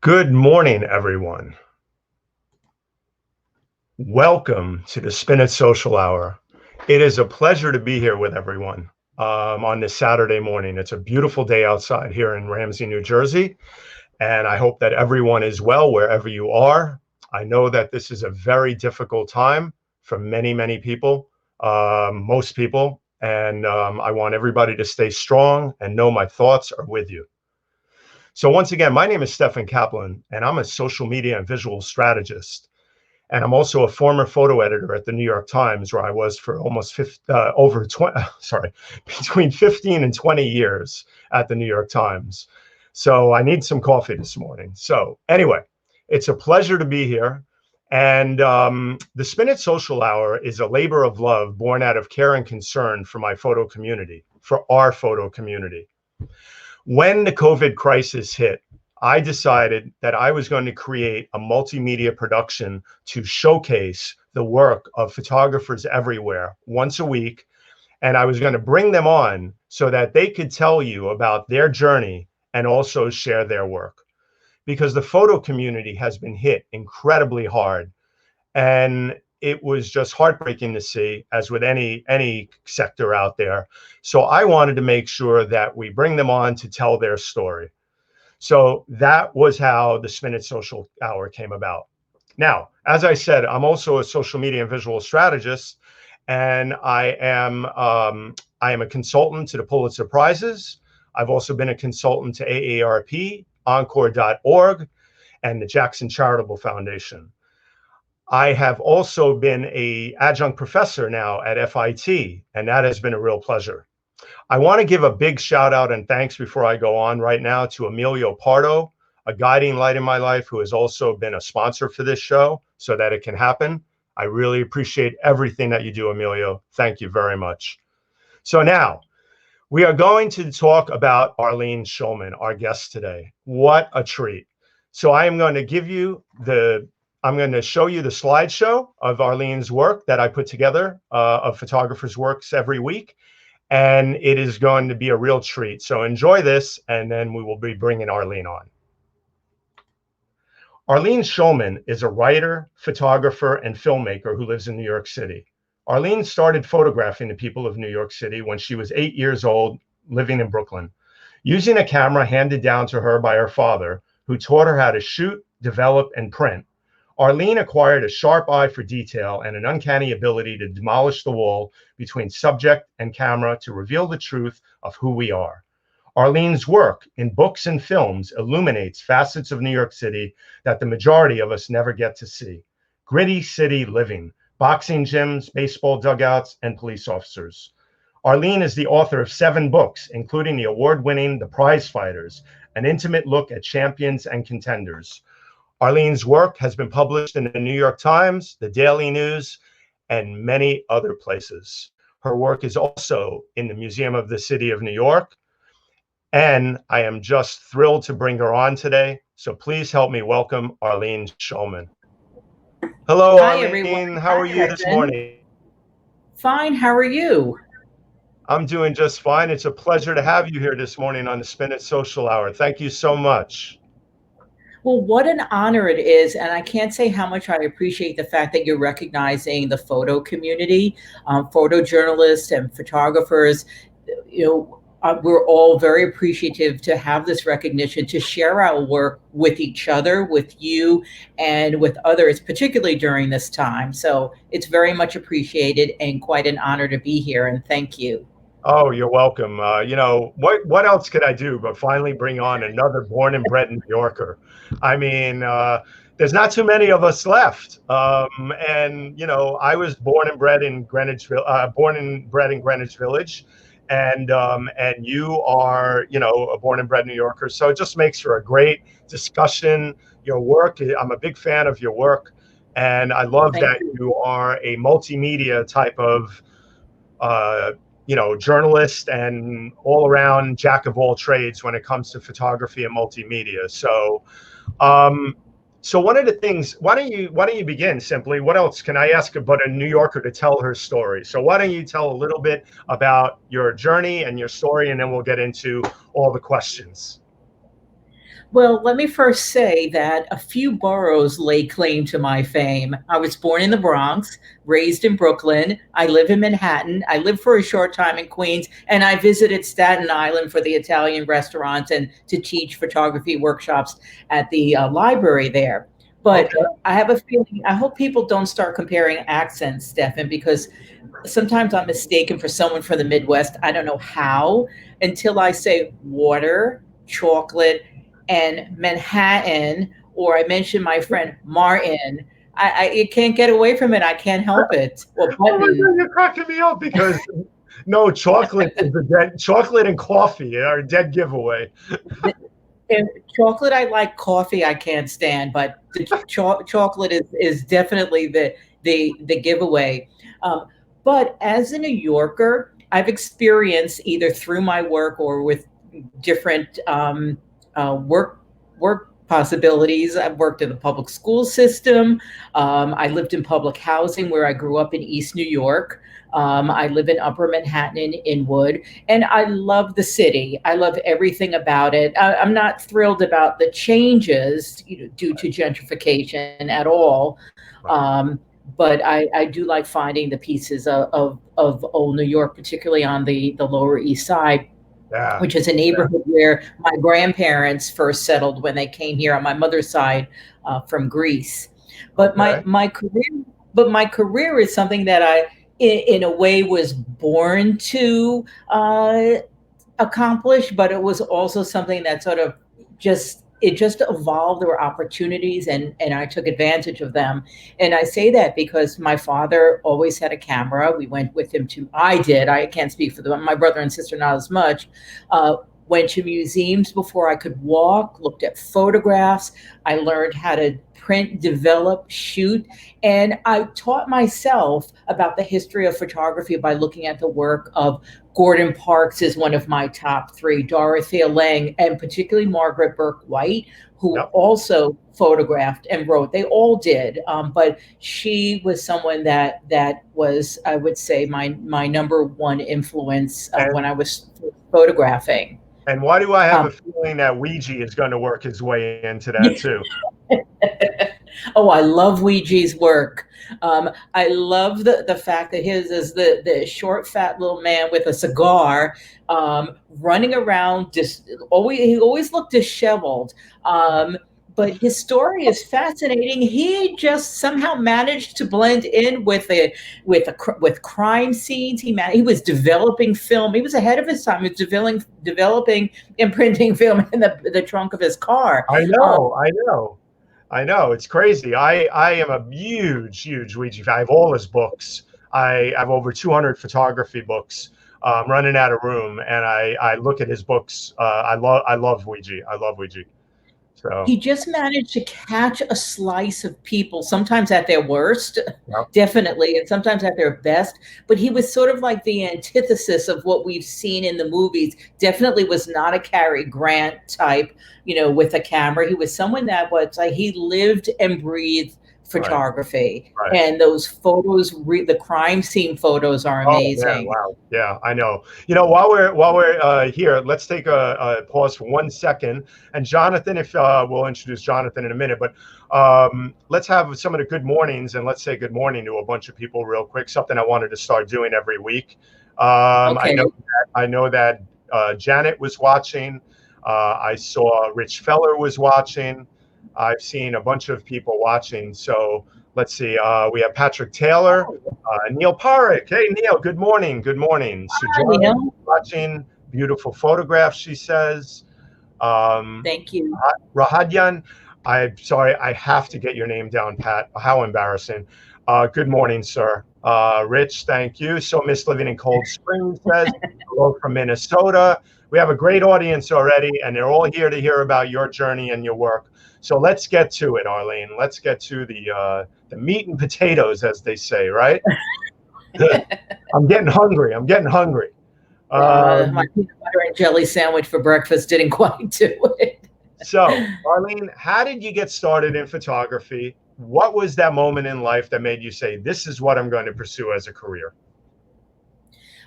Good morning, everyone. Welcome to the Spin It Social Hour. It is a pleasure to be here with everyone on this Saturday morning. It's a beautiful day outside here in Ramsey, New Jersey, and I hope that everyone is well wherever you are. I know that this is a very difficult time for many, many people, most people, and I want everybody to stay strong and know my thoughts are with you. So once again, my name is 𝐓𝐡𝐞 𝐏𝐫𝐢𝐳𝐞𝐿, and I'm a social media and visual strategist. And I'm also a former photo editor at the New York Times, where I was for almost between 15 and 20 years at the New York Times. So I need some coffee this morning. So anyway, it's a pleasure to be here. And the Spin It Social Hour is a labor of love born out of care and concern for my photo community, for our photo community. When the COVID crisis hit, I decided that I was going to create a multimedia production to showcase the work of photographers everywhere once a week. And I was going to bring them on so that they could tell you about their journey and also share their work. Because the photo community has been hit incredibly hard. And it was just heartbreaking to see, as with any sector out there. So I wanted to make sure that we bring them on to tell their story. So that was how the Spin It Social Hour came about. Now, as I said, I'm also a social media and visual strategist, and I am a consultant to the Pulitzer Prizes. I've also been a consultant to AARP, Encore.org, and the Jackson Charitable Foundation. I have also been an adjunct professor now at FIT, and that has been a real pleasure. I want to give a big shout out and thanks before I go on right now to Emilio Pardo, a guiding light in my life, who has also been a sponsor for this show so that it can happen. I really appreciate everything that you do, Emilio. Thank you very much. So now we are going to talk about Arlene Schulman, our guest today. What a treat. So I am going to give you I'm going to show you the slideshow of Arlene's work that I put together of photographers' works every week. And it is going to be a real treat. So enjoy this, and then we will be bringing Arlene on. Arlene Schulman is a writer, photographer, and filmmaker who lives in New York City. Arlene started photographing the people of New York City when she was 8 years old, living in Brooklyn, using a camera handed down to her by her father, who taught her how to shoot, develop, and print. Arlene acquired a sharp eye for detail and an uncanny ability to demolish the wall between subject and camera to reveal the truth of who we are. Arlene's work in books and films illuminates facets of New York City that the majority of us never get to see. Gritty city living, boxing gyms, baseball dugouts, and police officers. Arlene is the author of 7 books, including the award-winning The Prize Fighters, an intimate look at champions and contenders. Arlene's work has been published in the New York Times, the Daily News, and many other places. Her work is also in the Museum of the City of New York, and I am just thrilled to bring her on today. So please help me welcome Arlene Schulman. Hello, Hi, Arlene. everyone. How are you this morning? Fine. How are you? I'm doing just fine. It's a pleasure to have you here this morning on the Spin It Social Hour. Thank you so much. Well, what an honor it is. And I can't say how much I appreciate the fact that you're recognizing the photo community, photojournalists and photographers. We're all very appreciative to have this recognition, to share our work with each other, with you, and with others, particularly during this time. So it's very much appreciated and quite an honor to be here. And thank you. Oh, you're welcome. What else could I do but finally bring on another born and bred New Yorker? I mean, there's not too many of us left. I was born and bred in Greenwich Village, and you are, a born and bred New Yorker. So it just makes for a great discussion. Your work, I'm a big fan of your work, and I love that you are a multimedia type of journalist and all around jack of all trades when it comes to photography and multimedia. So one of the things, why don't you begin simply? What else can I ask about a New Yorker to tell her story? So why don't you tell a little bit about your journey and your story, and then we'll get into all the questions. Well, let me first say that a few boroughs lay claim to my fame. I was born in the Bronx, raised in Brooklyn. I live in Manhattan. I lived for a short time in Queens, and I visited Staten Island for the Italian restaurants and to teach photography workshops at the library there. But Okay. I have a feeling, I hope people don't start comparing accents, Stefan, because sometimes I'm mistaken for someone from the Midwest. I don't know how until I say water, chocolate, and Manhattan, or I mention my friend Martin. I can't get away from it. I can't help it. Or Oh my button. God, you're cracking me up because no, chocolate and coffee are a dead giveaway. And chocolate I like, coffee I can't stand, but the chocolate is definitely the giveaway. Um, but as a New Yorker, I've experienced either through my work or with different work possibilities. I've worked in the public school system. I lived in public housing where I grew up in East New York. I live in Upper Manhattan in Inwood, and I love the city. I love everything about it. I'm not thrilled about the changes, due to gentrification at all. Right. Um, but I do like finding the pieces of old New York, particularly on the Lower East Side, Yeah. which is a neighborhood where my grandparents first settled when they came here on my mother's side from Greece. But Okay. my career is something that I, in a way, was born to accomplish, but it was also something that sort of just evolved. There were opportunities, and I took advantage of them. And I say that because my father always had a camera. We went with him to, I did, I can't speak for them, my brother and sister not as much. Went to museums before I could walk, looked at photographs. I learned how to print, develop, shoot. And I taught myself about the history of photography by looking at the work of Gordon Parks is one of my top three, Dorothea Lange, and particularly Margaret Burke White, who Yep. also photographed and wrote. They all did, but she was someone that was, I would say, my number one influence when And I was photographing. and why do I have a Um, feeling that Ouija is going to work his way into that too? Oh, I love Ouija's work. I love the fact that his is the short, fat little man with a cigar, running around. Just always, he always looked disheveled. But his story is fascinating. He just somehow managed to blend in with crime scenes. He was developing film. He was ahead of his time. He was developing imprinting film in the trunk of his car. I know, I know. I know, it's crazy. I am a huge Ouija fan. I have all his books. I have over 200 photography books. Running out of room, and I look at his books. I love Ouija. I love Ouija. So He just managed to catch a slice of people, sometimes at their worst, yeah, definitely, and sometimes at their best. But he was sort of like the antithesis of what we've seen in the movies. Definitely was not a Cary Grant type, with a camera. He was someone that was like, he lived and breathed right, photography. right. And those photos, the crime scene photos are Oh man, amazing. wow. Yeah, I know. While we're here, let's take a pause for 1 second. And Jonathan, if we'll introduce Jonathan in a minute, but let's have some of the good mornings, and let's say good morning to a bunch of people real quick. Something I wanted to start doing every week. I Okay. know that Janet was watching. I saw Rich Feller was watching. I've seen a bunch of people watching. So let's see. We have Patrick Taylor. Neil Parrick. Hey, Neil, good morning. Good morning. Hi, Sujana Neil. watching. Beautiful photographs, she says. Um, Thank you. Rahadyan, I'm sorry, I have to get your name down, Pat. How embarrassing. Good morning, sir. Rich, thank you. So miss living in Cold Springs says, hello from Minnesota. We have a great audience already, and they're all here to hear about your journey and your work. So let's get to it, Arlene. Let's get to the meat and potatoes, as they say, right? I'm getting hungry. I'm getting hungry. My peanut butter and jelly sandwich for breakfast didn't quite do it. So, Arlene, how did you get started in photography? What was that moment in life that made you say, this is what I'm going to pursue as a career?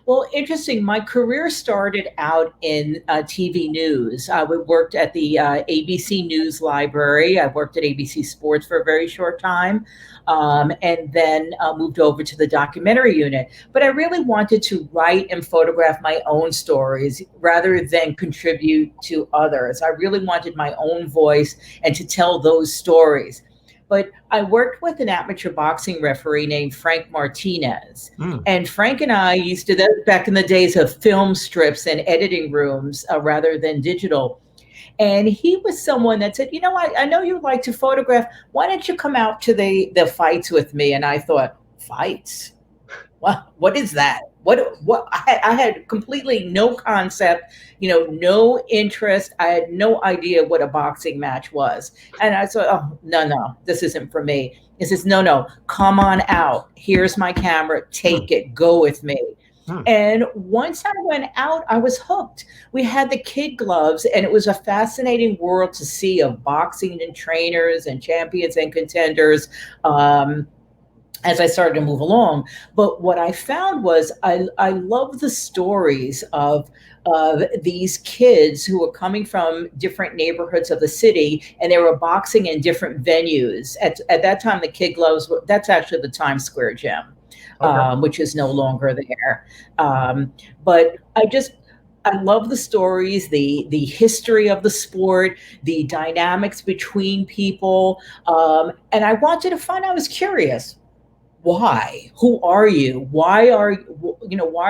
Well, interesting. My career started out in TV news. I worked at the ABC News Library. I worked at ABC Sports for a very short time, and then moved over to the documentary unit. But I really wanted to write and photograph my own stories rather than contribute to others. I really wanted my own voice and to tell those stories. But I worked with an amateur boxing referee named Frank Martinez. Mm. And Frank and I used to, that back in the days of film strips and editing rooms rather than digital. And he was someone that said, I know you like to photograph. Why don't you come out to the fights with me? And I thought, fights? What is that? What I had completely no concept, no interest. I had no idea what a boxing match was. And I thought, oh, no, this isn't for me. He says, no, come on out. Here's my camera. Take it. Go with me. And once I went out, I was hooked. We had the kid gloves, and it was a fascinating world to see of boxing and trainers and champions and contenders. As I started to move along. But what I found was I love the stories of these kids who were coming from different neighborhoods of the city, and they were boxing in different venues. At that time, the Kid Gloves, that's actually the Times Square gym, which is no longer there. But I love the stories, the history of the sport, the dynamics between people. And I wanted to find, I was curious. Why? Who are you? Why are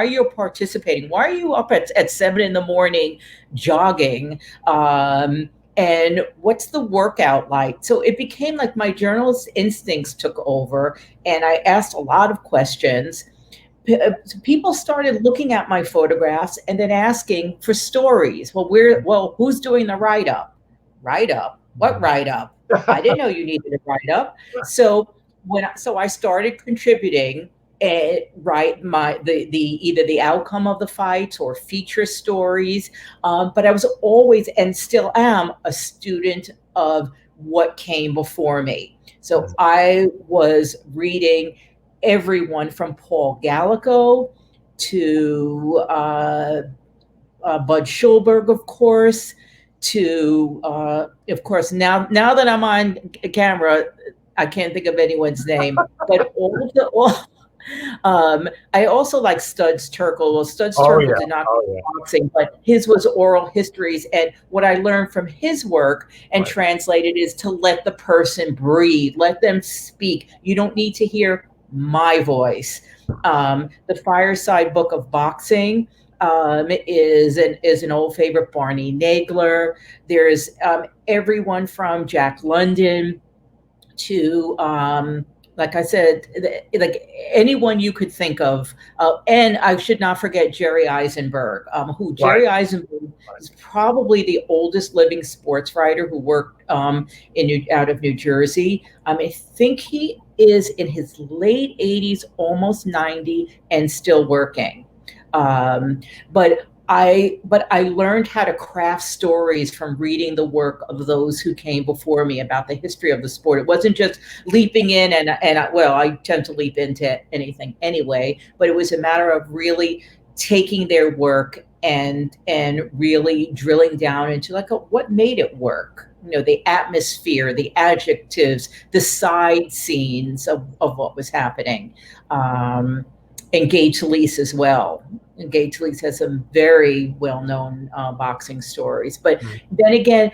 you participating? Why are you up at 7 a.m. jogging? And what's the workout like? So it became like my journalist instincts took over, and I asked a lot of questions. People started looking at my photographs and then asking for stories. Well, who's doing the write-up? Write-up? What write-up? I didn't know you needed a write-up. So I started contributing and write either the outcome of the fights or feature stories. But I was always and still am a student of what came before me. So I was reading everyone from Paul Gallico to Bud Schulberg, of course, to of course now that I'm on camera, I can't think of anyone's name, but I also like Studs Terkel. Well, Studs Terkel did not do boxing, but his was oral histories. And what I learned from his work and translated is to let the person breathe, let them speak. You don't need to hear my voice. The Fireside Book of Boxing is an old favorite, Barney Nagler. There's everyone from Jack London to like I said, like anyone you could think of. And I should not forget Jerry Eisenberg, Jerry Eisenberg is probably the oldest living sports writer who worked out of New Jersey. I think he is in his late 80s, almost 90, and still working. But I learned how to craft stories from reading the work of those who came before me about the history of the sport. It wasn't just leaping in and I tend to leap into anything anyway, but it was a matter of really taking their work and really drilling down into what made it work. The atmosphere, the adjectives, the side scenes of what was happening. And Gage Talese as well. And Gage Talese has some very well-known boxing stories. But then again,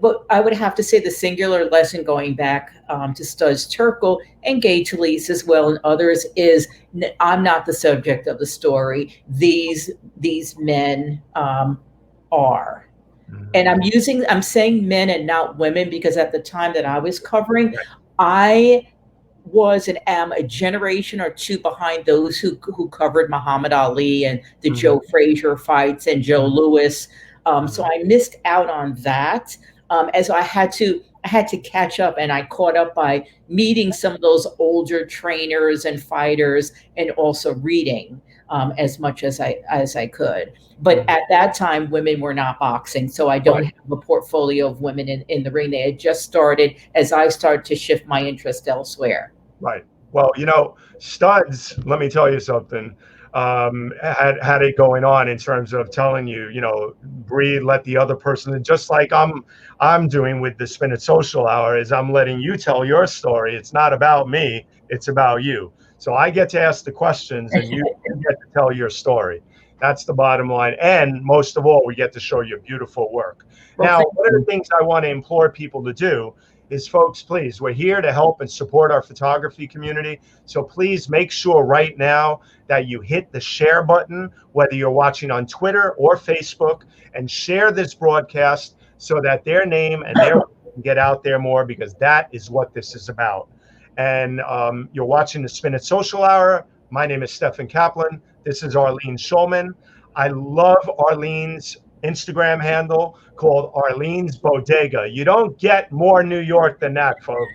but I would have to say the singular lesson going back to Studs Terkel and Gage Talese as well and others is I'm not the subject of the story. These men are. And I'm saying men and not women because at the time that I was covering, I was and am a generation or two behind those who covered Muhammad Ali and the Joe Frazier fights and Joe Louis. So I missed out on that. As I had to catch up, and I caught up by meeting some of those older trainers and fighters and also reading as much as I could. But at that time, women were not boxing. So I don't have a portfolio of women in the ring. They had just started as I started to shift my interest elsewhere. Right. Well, Studs, let me tell you something. had it going on in terms of telling you, you know, breathe, let the other person, and just like I'm doing with the Spin It Social Hour, is I'm letting you tell your story. It's not about me, it's about you. So I get to ask the questions and you get to tell your story. That's the bottom line. And most of all, we get to show your beautiful work. Well, Now, thank one of you. the things I want to implore people to do is, folks, please, we're here to help and support our photography community. So please make sure right now that you hit the share button, whether you're watching on Twitter or Facebook, and share this broadcast so that their name and their work can get out there more, because that is what this is about. And you're watching the Spin It Social Hour. My name is Stephen Kaplan. This is Arlene Schulman. I love Arlene's Instagram handle called Arlene's Bodega. You don't get more New York than that, folks.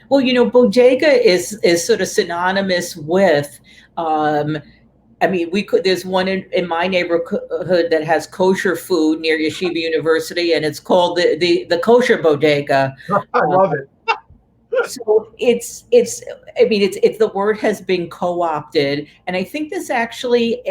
Well, you know, bodega is sort of synonymous with, I mean, there's one in my neighborhood that has kosher food near Yeshiva University, and it's called the kosher bodega. I love it. So it's I mean, it's the word has been co-opted, and I think there's actually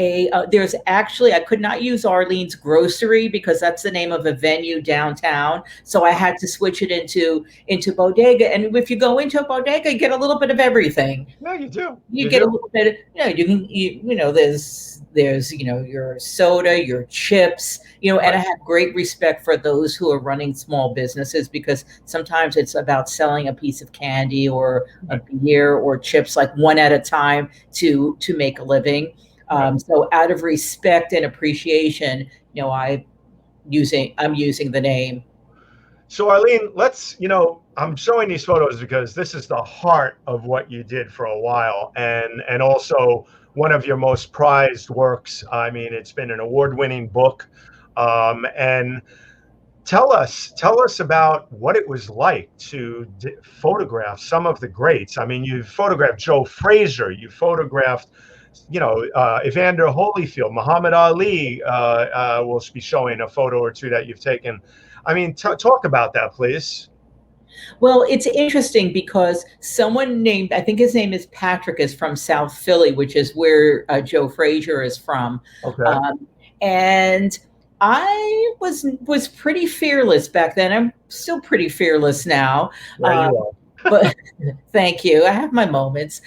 there's actually, I could not use Arlene's Grocery because that's the name of a venue downtown, so I had to switch it into bodega. And if you go into a bodega, you get a little bit of everything. No, you do. You get a little bit of, you know, you know, there's, you know, your soda, your chips, you know, and I have great respect for those who are running small businesses, because sometimes it's about selling a piece of candy or a beer or chips, like one at a time, to make a living. So out of respect and appreciation, you know, I'm using the name. So Arlene, let's, you know, I'm showing these photos because this is the heart of what you did for a while, and also one of your most prized works. I mean, it's been an award-winning book. And tell us about what it was like to photograph some of the greats. I mean, you photographed Joe Frazier, you photographed, you know, Evander Holyfield, Muhammad Ali. We'll be showing a photo or two that you've taken. I mean, talk about that, please. Well, it's interesting because someone named, I think his name is Patrick, is from South Philly, which is where Joe Frazier is from. Okay. And I was pretty fearless back then. I'm still pretty fearless now. Yeah, you are. But thank you. I have my moments.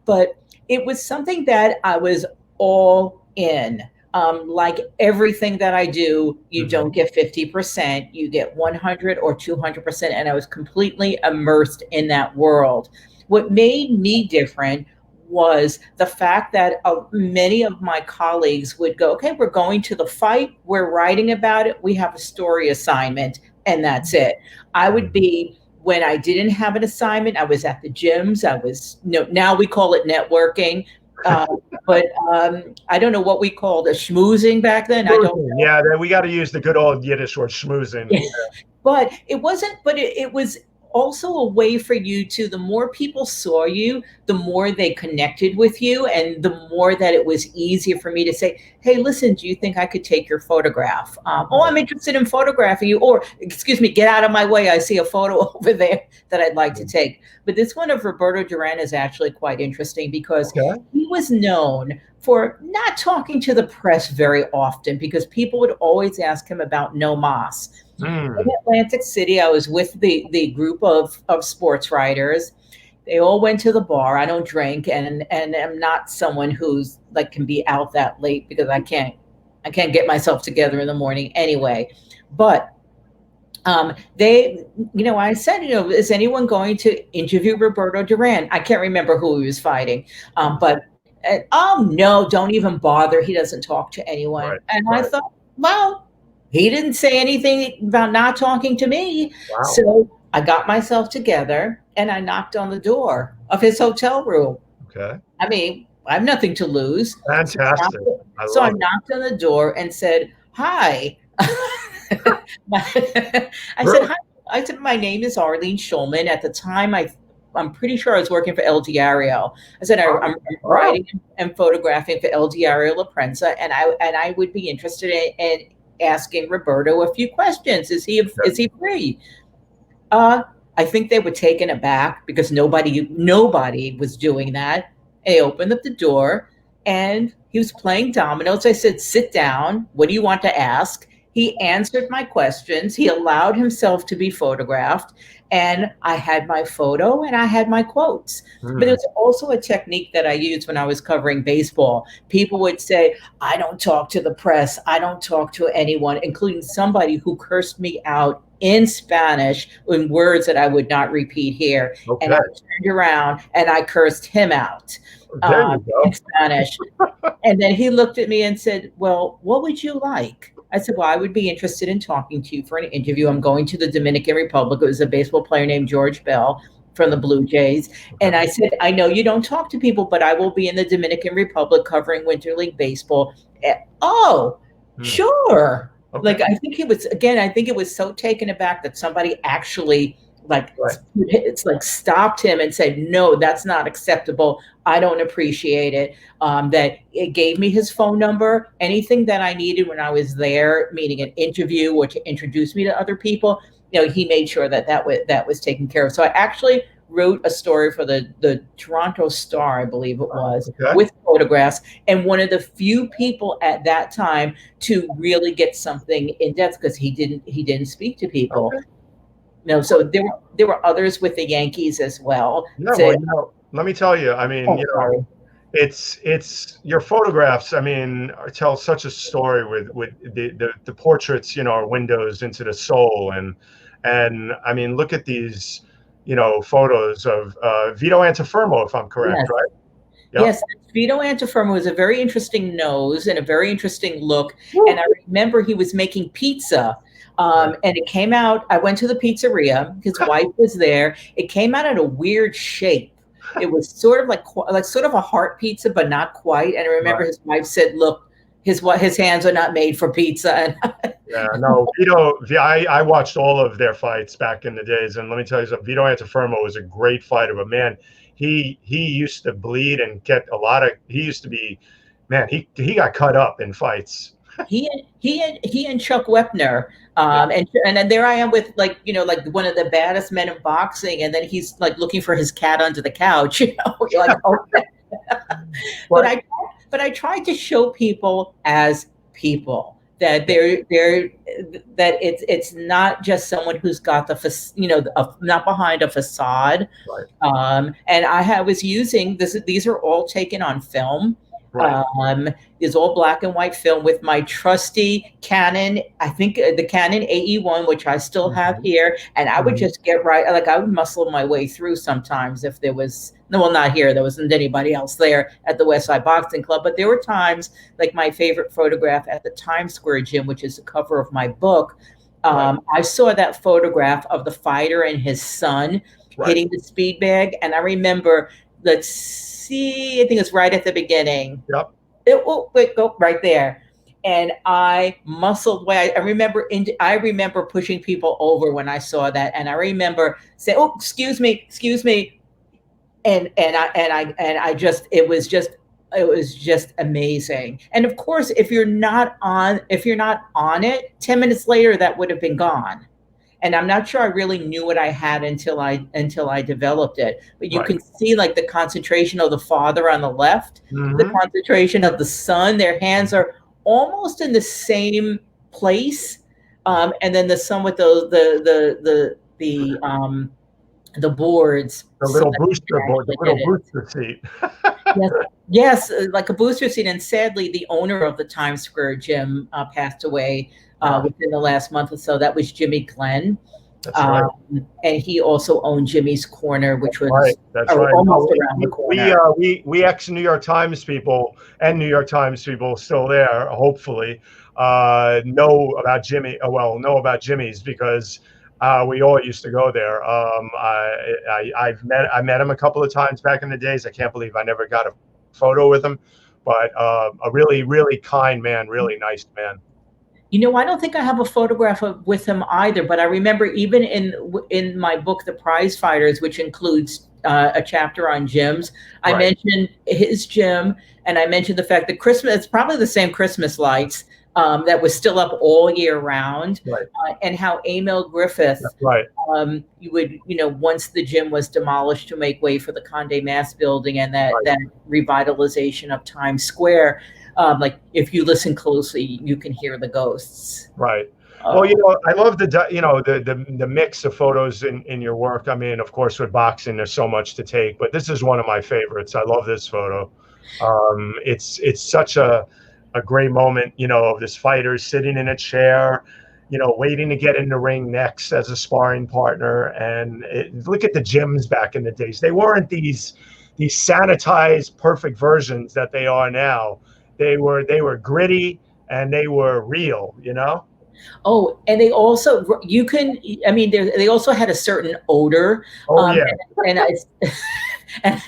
But it was something that I was all in. Like everything that I do, you don't get 50%, you get 100 or 200%. And I was completely immersed in that world. What made me different was the fact that many of my colleagues would go, okay, we're going to the fight, we're writing about it, we have a story assignment, and that's it. I would be, when I didn't have an assignment, I was at the gyms, I was, now we call it networking. But I don't know what we called a schmoozing back then. I don't know. Yeah, we got to use the good old Yiddish word schmoozing. Yeah. But it wasn't, but it was also a way for you to, the more people saw you, the more they connected with you, and the more that it was easier for me to say, hey, listen, do you think I could take your photograph? Oh, I'm interested in photographing you, or excuse me, get out of my way, I see a photo over there that I'd like to take. But this one of Roberto Duran is actually quite interesting, because he was known for not talking to the press very often, because people would always ask him about No Mas. In Atlantic City, I was with the group of sports writers. They all went to the bar. I don't drink, and I'm not someone who's like can be out that late, because I can't get myself together in the morning anyway. But they, you know, I said, you know, is anyone going to interview Roberto Duran? I can't remember who he was fighting, but oh no, don't even bother. He doesn't talk to anyone. I thought, well, he didn't say anything about not talking to me. Wow. So I got myself together and I knocked on the door of his hotel room. Okay. I mean, I have nothing to lose. Fantastic. So I knocked on the door and said, hi. I said, hi. I said, my name is Arlene Schulman. At the time, I'm pretty sure I was working for El Diario. I said, I'm writing and photographing for El Diario La Prensa, and I would be interested in asking Roberto a few questions. Is he free? I think they were taken aback, because nobody was doing that. And he opened up the door and he was playing dominoes. I said, sit down. What do you want to ask? He answered my questions. He allowed himself to be photographed. And I had my photo and I had my quotes. But there's also a technique that I used when I was covering baseball. People would say, I don't talk to the press. I don't talk to anyone, including somebody who cursed me out in Spanish in words that I would not repeat here. Okay. And I turned around and I cursed him out in Spanish. And then he looked at me and said, well, what would you like? I said, well, I would be interested in talking to you for an interview. I'm going to the Dominican Republic. It was a baseball player named George Bell from the Blue Jays. And I said, I know you don't talk to people, but I will be in the Dominican Republic covering Winter League baseball. Oh, sure. Okay. Like, I think it was so taken aback that somebody actually it's like stopped him and said, no, that's not acceptable. I don't appreciate it. That it gave me his phone number, anything that I needed when I was there, meaning an interview or to introduce me to other people. He made sure that was taken care of. So I actually wrote a story for the Toronto Star, I believe it was, with photographs, and one of the few people at that time to really get something in depth because he didn't speak to people. Okay. So there were others with the Yankees as well. Yeah, let me tell you. I mean, it's your photographs. I mean, tell such a story with the portraits. Are windows into the soul, and I mean, look at these, photos of Vito Antuofermo, if I'm correct, yes. Right? Yep. Yes, Vito Antuofermo was a very interesting nose and a very interesting look. Woo. And I remember he was making pizza. And it came out, I went to the pizzeria, his wife was there. It came out in a weird shape. It was sort of like sort of a heart pizza, but not quite. And I remember his wife said, look, his hands are not made for pizza. Yeah, no, Vito, I watched all of their fights back in the days. And let me tell you something, Vito Antuofermo was a great fighter, but man, he used to bleed and get he used to be, man, he got cut up in fights. He and Chuck Wepner, and then there I am with like one of the baddest men in boxing, and then he's like looking for his cat under the couch. You're like, okay. But I tried to show people as people that that it's not just someone who's got not behind a facade. Right. And I was using this. These are all taken on film. Right. It's all black and white film with my trusty Canon, I think the Canon AE1, which I still have here. And I would just I would muscle my way through sometimes if there was, not here, there wasn't anybody else there at the West Side Boxing Club. But there were times, like my favorite photograph at the Times Square gym, which is the cover of my book. I saw that photograph of the fighter and his son hitting the speed bag. And I remember, I think it's right at the beginning. Yep. Go right there. And I muscled away. I remember pushing people over when I saw that. And I remember saying, oh, excuse me. And it was just amazing. And of course, if you're not on it, 10 minutes later, that would have been gone. And I'm not sure I really knew what I had until I developed it. But you can see like the concentration of the father on the left, the concentration of the son. Their hands are almost in the same place, and then the son with the boards. The little booster board, the little booster seat. yes, like a booster seat. And sadly, the owner of the Times Square gym passed away within the last month or so. That was Jimmy Glenn. That's right. And he also owned Jimmy's Corner, which was almost around the corner. We ex-New York Times people and New York Times people still there, hopefully, know about Jimmy's because we all used to go there. I met him a couple of times back in the days. I can't believe I never got a photo with him, but a really, really kind man, really nice man. I don't think I have a photograph with him either, but I remember even in my book, The Prize Fighters, which includes a chapter on gyms, I mentioned his gym, and I mentioned the fact that it's probably the same Christmas lights that was still up all year round, Right. and how Emil Griffith, That's right. you would, once the gym was demolished to make way for the Condé Nast building and that revitalization of Times Square, like if you listen closely, you can hear the ghosts. Right. Well, I love the mix of photos in your work. I mean, of course, with boxing, there's so much to take, but this is one of my favorites. I love this photo. It's such a great moment, of this fighter sitting in a chair, waiting to get in the ring next as a sparring partner. And look at the gyms back in the days. They weren't these sanitized, perfect versions that they are now. They were gritty and they were real, Oh, and they also, they also had a certain odor. Oh, yeah. And I, and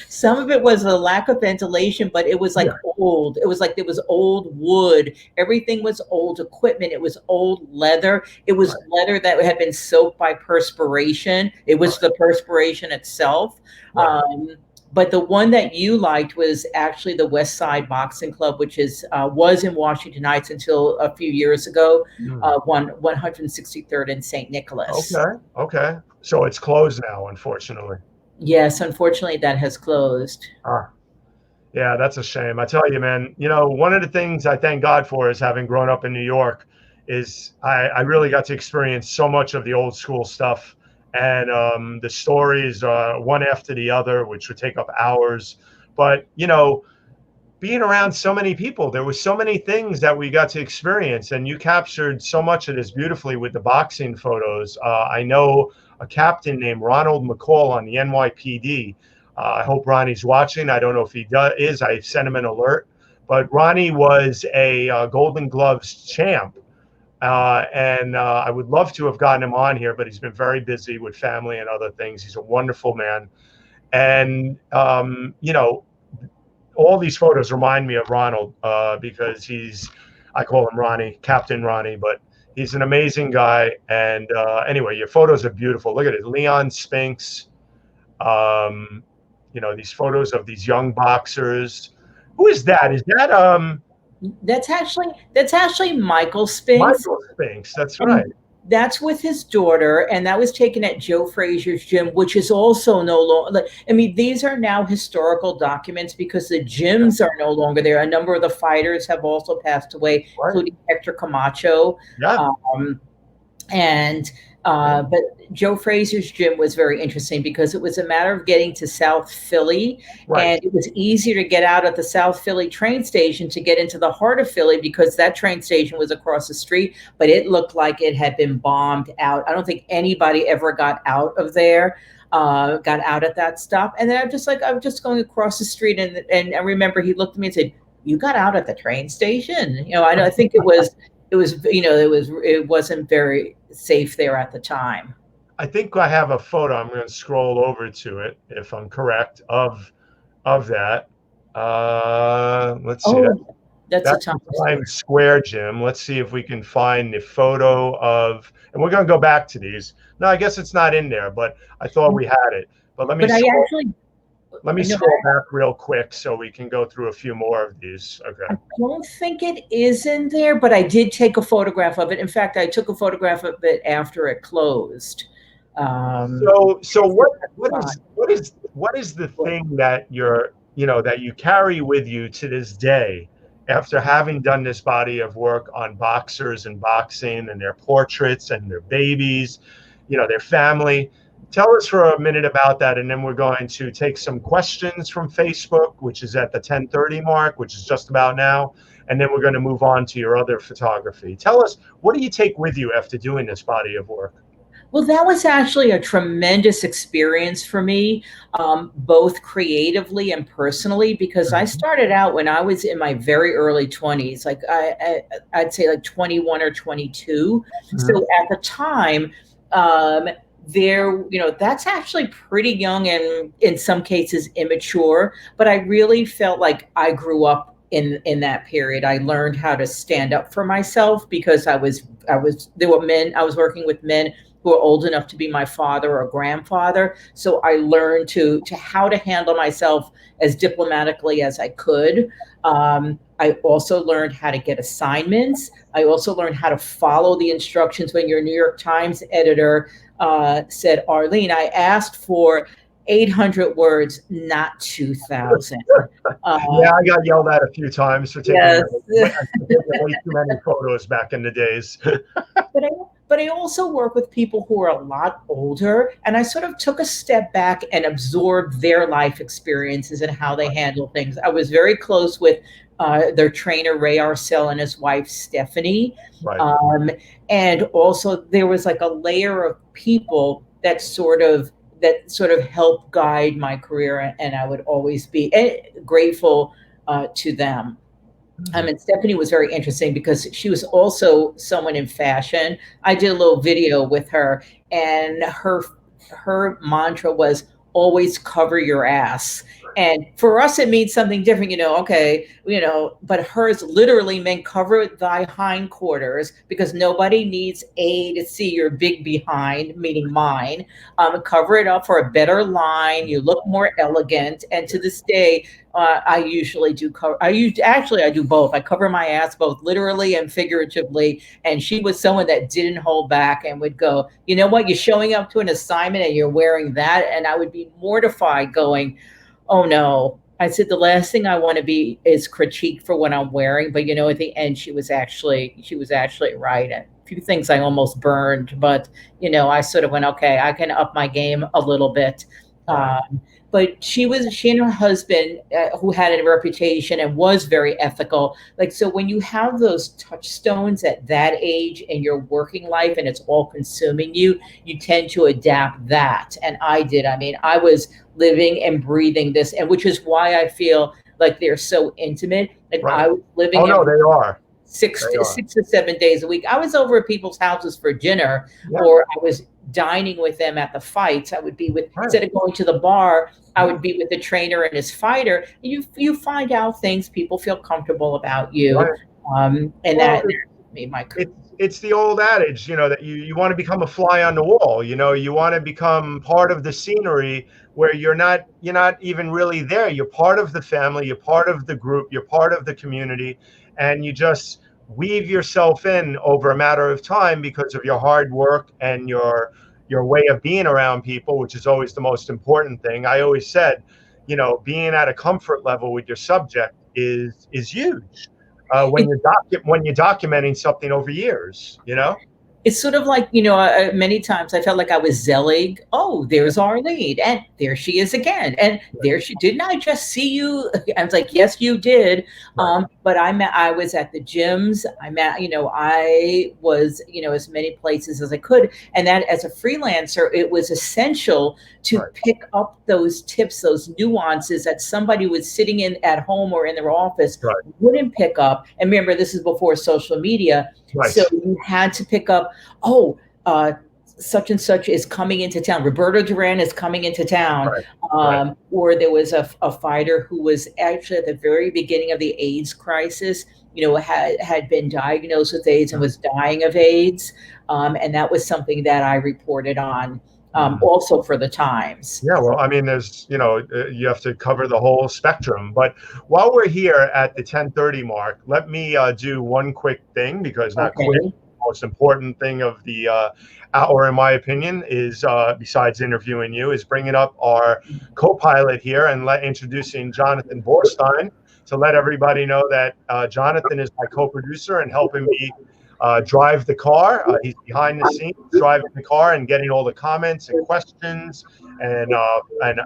some of it was a lack of ventilation, but it was like old. It was like there was old wood. Everything was old equipment. It was old leather. It was leather that had been soaked by perspiration. It was the perspiration itself. But the one that you liked was actually the West Side Boxing Club, which was in Washington Heights until a few years ago, 163rd and St. Nicholas. Okay. So it's closed now, unfortunately. Yes, unfortunately, that has closed. Yeah, that's a shame. I tell you, man, one of the things I thank God for is having grown up in New York is I really got to experience so much of the old school stuff. And the stories, one after the other, which would take up hours. But, being around so many people, there was so many things that we got to experience. And you captured so much of this beautifully with the boxing photos. I know a captain named Ronald McCall on the NYPD. I hope Ronnie's watching. I don't know if he is. I sent him an alert. But Ronnie was a Golden Gloves champ. And I would love to have gotten him on here, but he's been very busy with family and other things. He's a wonderful man. And, all these photos remind me of Ronald because I call him Ronnie, Captain Ronnie, but he's an amazing guy. And anyway, your photos are beautiful. Look at it. Leon Spinks, these photos of these young boxers. Who is that? Is that That's actually Michael Spinks. Michael Spinks, that's right. That's with his daughter, and that was taken at Joe Frazier's gym, which is also no longer. These are now historical documents because the gyms are no longer there. A number of the fighters have also passed away, including Hector Camacho. But Joe Frazier's gym was very interesting because it was a matter of getting to South Philly, and it was easier to get out at the South Philly train station to get into the heart of Philly because that train station was across the street, but it looked like it had been bombed out. I don't think anybody ever got out of there, got out at that stop. And then I'm just going across the street, and I remember he looked at me and said, "You got out at the train station?" I think it wasn't very safe there at the time. I think I have a photo. I'm going to scroll over to it if I'm correct of that. Let's see. That's the Times Square gym. Let's see if we can find the photo of, and we're going to go back to these. No, I guess it's not in there, but I thought we had it. But let me scroll back real quick so we can go through a few more of these. Okay. I don't think it is in there, but I did take a photograph of it. In fact, I took a photograph of it after it closed. So what is the thing that that you carry with you to this day after having done this body of work on boxers and boxing and their portraits and their babies, their family? Tell us for a minute about that, and then we're going to take some questions from Facebook, which is at the 10:30 mark, which is just about now, and then we're going to move on to your other photography. Tell us, what do you take with you after doing this body of work? Well, that was actually a tremendous experience for me, both creatively and personally, because I started out when I was in my very early 20s, like I'd say like 21 or 22. So at the time, that's actually pretty young and in some cases immature, but I really felt like I grew up in that period. I learned how to stand up for myself because I was working with men who are old enough to be my father or grandfather. So I learned to how to handle myself as diplomatically as I could. I also learned how to get assignments. I also learned how to follow the instructions. When your New York Times editor said, Arlene, I asked for 800 words, not 2,000. Yeah, I got yelled at a few times for taking Yes. way too many photos back in the days. But I also work with people who are a lot older, and I sort of took a step back and absorbed their life experiences and how they handle things. I was very close with their trainer, Ray Arcel, and his wife, Stephanie. Right. And also there was like a layer of people that sort of helped guide my career, and I would always be grateful to them. And Stephanie was very interesting because she was also someone in fashion. I did a little video with her, and her mantra was always cover your ass. And for us, it means something different, okay, but hers literally meant cover thy hindquarters, because nobody needs A to see your big behind, meaning mine. Cover it up for a better line. You look more elegant. And to this day, I usually do cover. I do both. I cover my ass both literally and figuratively. And she was someone that didn't hold back and would go, you know what, you're showing up to an assignment and you're wearing that. And I would be mortified going, oh no. I said, the last thing I want to be is critiqued for what I'm wearing. But at the end, she was actually right. And a few things I almost burned, but I sort of went, okay, I can up my game a little bit. But she and her husband, who had a reputation and was very ethical. So when you have those touchstones at that age in your working life and it's all consuming you, you tend to adapt that. And I did. I mean, I was living and breathing this, and which is why I feel like they're so intimate. Right. I was living. Oh no, they are. 6 to 7 days a week. I was over at people's houses for dinner, or I was dining with them at the fights. I would be with, instead of going to the bar, I would be with the trainer and his fighter. You find out things, people feel comfortable about you. And that made my career. It's the old adage, that you want to become a fly on the wall. You want to become part of the scenery where you're not even really there. You're part of the family, you're part of the group, you're part of the community, and you just weave yourself in over a matter of time because of your hard work and your way of being around people, which is always the most important thing. I always said, being at a comfort level with your subject is huge. When you're documenting something over years, It's sort of like, many times I felt like I was Zelig. Oh, there's Arlene. And there she is again. And there she, didn't I just see you? I was like, yes, you did. Right. But I was at the gyms. I was, as many places as I could. And that as a freelancer, it was essential to pick up those tips, those nuances that somebody was sitting in at home or in their office wouldn't pick up. And remember, this is before social media. So you had to pick up, such and such is coming into town. Roberto Duran is coming into town. Or there was a fighter who was actually at the very beginning of the AIDS crisis, had been diagnosed with AIDS and was dying of AIDS. And that was something that I reported on. Also for the Times. Yeah, well, I mean, there's, you have to cover the whole spectrum. But while we're here at the 10:30 mark, let me do one quick thing, because not quick. The most important thing of the hour, in my opinion, is besides interviewing you, is bringing up our co-pilot here and introducing Jonathan Borstein, to let everybody know that Jonathan is my co-producer and helping me drive the car. He's behind the scenes driving the car and getting all the comments and questions and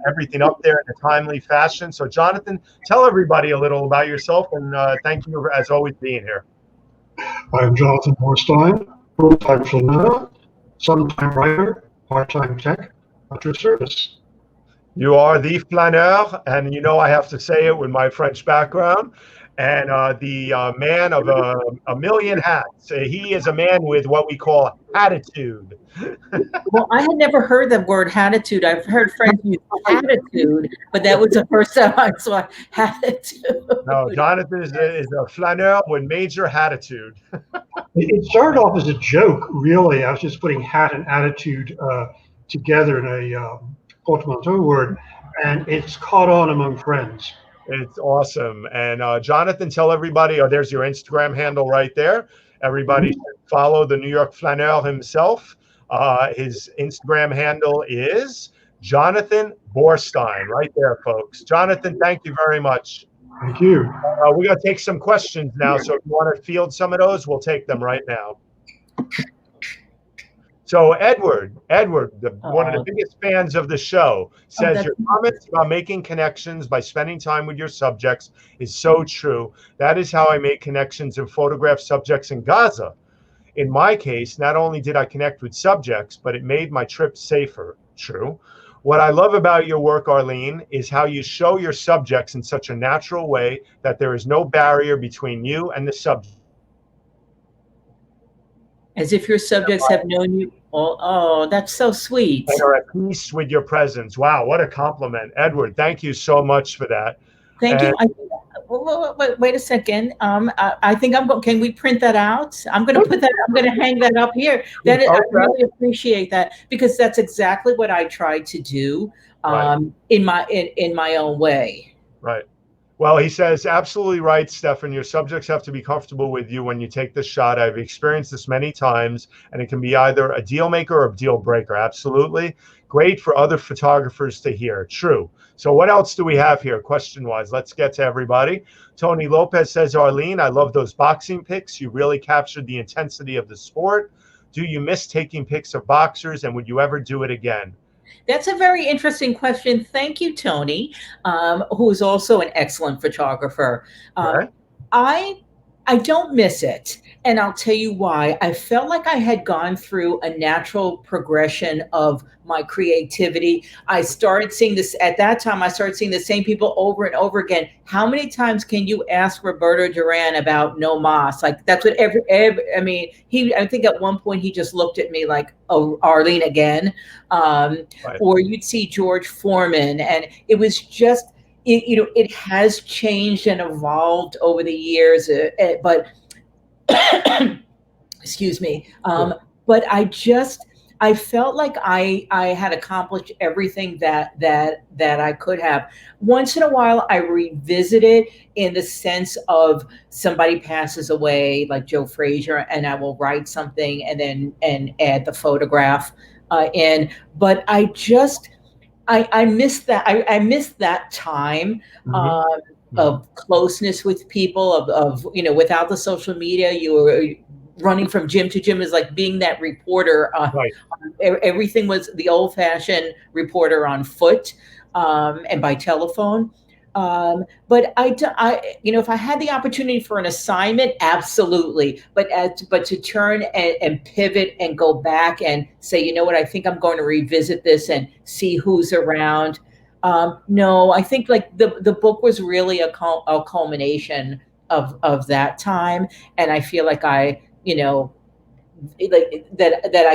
everything up there in a timely fashion. So Jonathan, tell everybody a little about yourself, and thank you as always being here. I'm Jonathan Borstein, full-time filmmaker, sometime writer, part-time tech, at your service. You are the flaneur, and I have to say it with my French background, and the man of a million hats. He is a man with what we call attitude. Well, I had never heard the word attitude. I've heard friends use attitude, but that was the first time I saw attitude. No, Jonathan is a flaneur with major attitude. It started off as a joke, really. I was just putting hat and attitude together in a portmanteau word, and it's caught on among friends. It's awesome. And Jonathan, tell everybody, oh, there's your Instagram handle right there. Everybody should follow the New York flaneur himself. His Instagram handle is Jonathan Borstein, right there, folks. Jonathan, thank you very much. Thank you. We're going to take some questions now. So if you want to field some of those, we'll take them right now. So Edward, one of the biggest fans of the show, says your comments about making connections by spending time with your subjects is so true. That is how I make connections and photograph subjects in Gaza. In my case, not only did I connect with subjects, but it made my trip safer. True. What I love about your work, Arlene, is how you show your subjects in such a natural way that there is no barrier between you and the subject. As if your subjects have known you all. Oh, that's so sweet. And are at peace with your presence. Wow, what a compliment. Edward, thank you so much for that. Thank you. Wait a second. I think I'm going. Can we print that out? I'm going to put that. I'm going to hang that up here. That is, I really appreciate that, because that's exactly what I try to do in my own way. Right. Well, he says, absolutely right, Stefan. Your subjects have to be comfortable with you when you take the shot. I've experienced this many times, and it can be either a deal maker or a deal breaker. Absolutely. Great for other photographers to hear. True. So what else do we have here, question-wise? Let's get to everybody. Tony Lopez says, Arlene, I love those boxing pics. You really captured the intensity of the sport. Do you miss taking pics of boxers, and would you ever do it again? That's a very interesting question. Thank you, Tony, who is also an excellent photographer. I don't miss it, and I'll tell you why. I felt like I had gone through a natural progression of my creativity. I started seeing this at that time. I started seeing the same people over and over again. How many times can you ask Roberto Duran about No Mas? Like, that's what I mean, I think at one point he just looked at me like, oh, Arlene again. Or you'd see George Foreman, and it was just, it has changed and evolved over the years, but excuse me. But I felt like I had accomplished everything that I could have. Once in a while, I revisit it in the sense of somebody passes away, like Joe Frazier, and I will write something and add the photograph in. But I miss that. I miss that time of closeness with people. Of without the social media, you were running from gym to gym, is like being that reporter. Everything was the old-fashioned reporter on foot and by telephone. But if I had the opportunity for an assignment, absolutely. But to turn and pivot and go back and say, you know what, I think I'm going to revisit this and see who's around. No, I think like the book was really a culmination of that time, and I feel like I I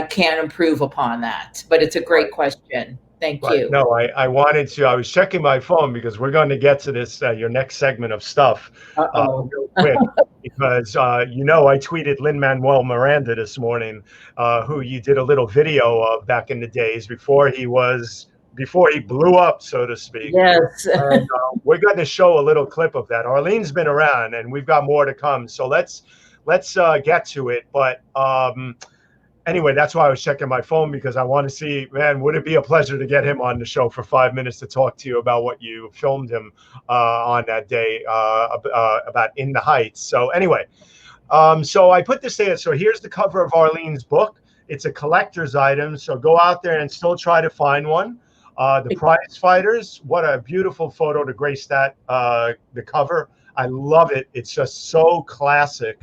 can't improve upon that. But it's a great question. Thank you. No, I was checking my phone because we're going to get to this, your next segment of stuff real quick, because, I tweeted Lin-Manuel Miranda this morning, who you did a little video of back in the days before he blew up, so to speak. Yes. And, we're going to show a little clip of that. Arlene's been around, and we've got more to come. So let's get to it. But anyway, that's why I was checking my phone, because I want to see, man, would it be a pleasure to get him on the show for 5 minutes to talk to you about what you filmed him on that day about In the Heights. So anyway, so I put this there. So here's the cover of Arlene's book. It's a collector's item. So go out there and still try to find one. The Prize Fighters, what a beautiful photo to grace that, the cover. I love it. It's just so classic.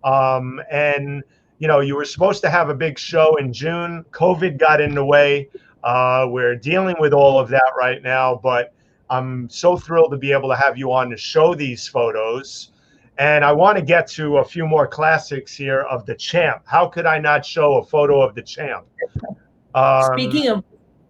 And you were supposed to have a big show in June. COVID got in the way. We're dealing with all of that right now, but I'm so thrilled to be able to have you on to show these photos. And I want to get to a few more classics here of the champ. How could I not show a photo of the champ?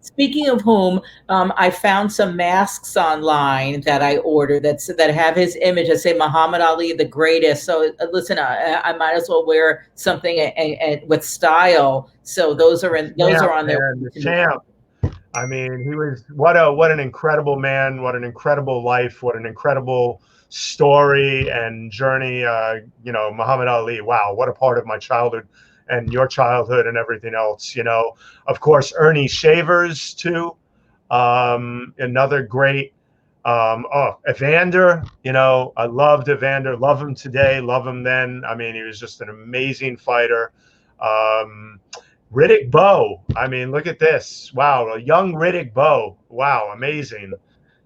Speaking of whom, I found some masks online that I ordered that have his image that say Muhammad Ali the greatest. So listen, I might as well wear something and with style. So those are on there. Man, the champ. I mean, he was what an incredible man, what an incredible life, what an incredible story and journey. You know, Muhammad Ali. Wow, what a part of my childhood and your childhood and everything else. You know, of course, Ernie Shavers too. Another great. Evander. You know, I loved Evander. Love him today. Love him then. I mean, he was just an amazing fighter. Riddick Bowe. I mean, look at this. Wow, a young Riddick Bowe. Wow, amazing.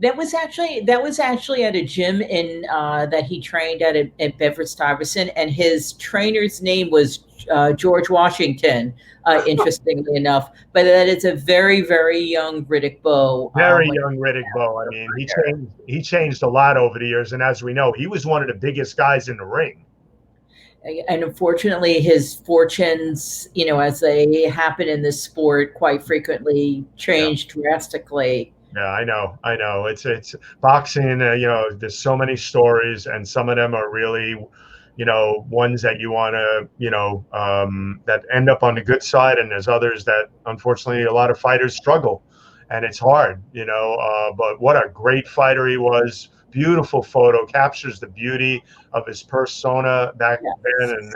That was actually at a gym in that he trained at Bedford-Stuyvesant, and his trainer's name was George Washington. Interestingly enough, but that is a very, very young Riddick Bowe. Very young Riddick Bowe. I mean, he changed a lot over the years, and as we know, he was one of the biggest guys in the ring. And unfortunately, his fortunes, you know, as they happen in this sport, quite frequently changed drastically. Yeah, I know. It's boxing. You know, there's so many stories, and some of them are really, you know, ones that you want to, you know, that end up on the good side, and there's others that unfortunately a lot of fighters struggle, and it's hard, you know. But what a great fighter he was. Beautiful photo, captures the beauty of his persona back then and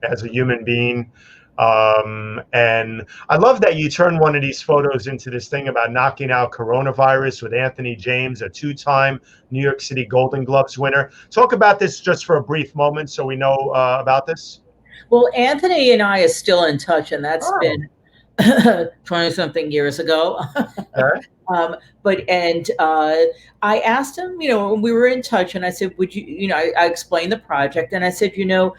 as a human being. And I love that you turn one of these photos into this thing about knocking out coronavirus with Anthony James, a two-time New York City Golden Gloves winner. Talk about this just for a brief moment so we know about this. Well, Anthony and I are still in touch, and that's been 20-something years ago. I asked him, you know, we were in touch, and I said, would you, you know, I explained the project, and I said, you know,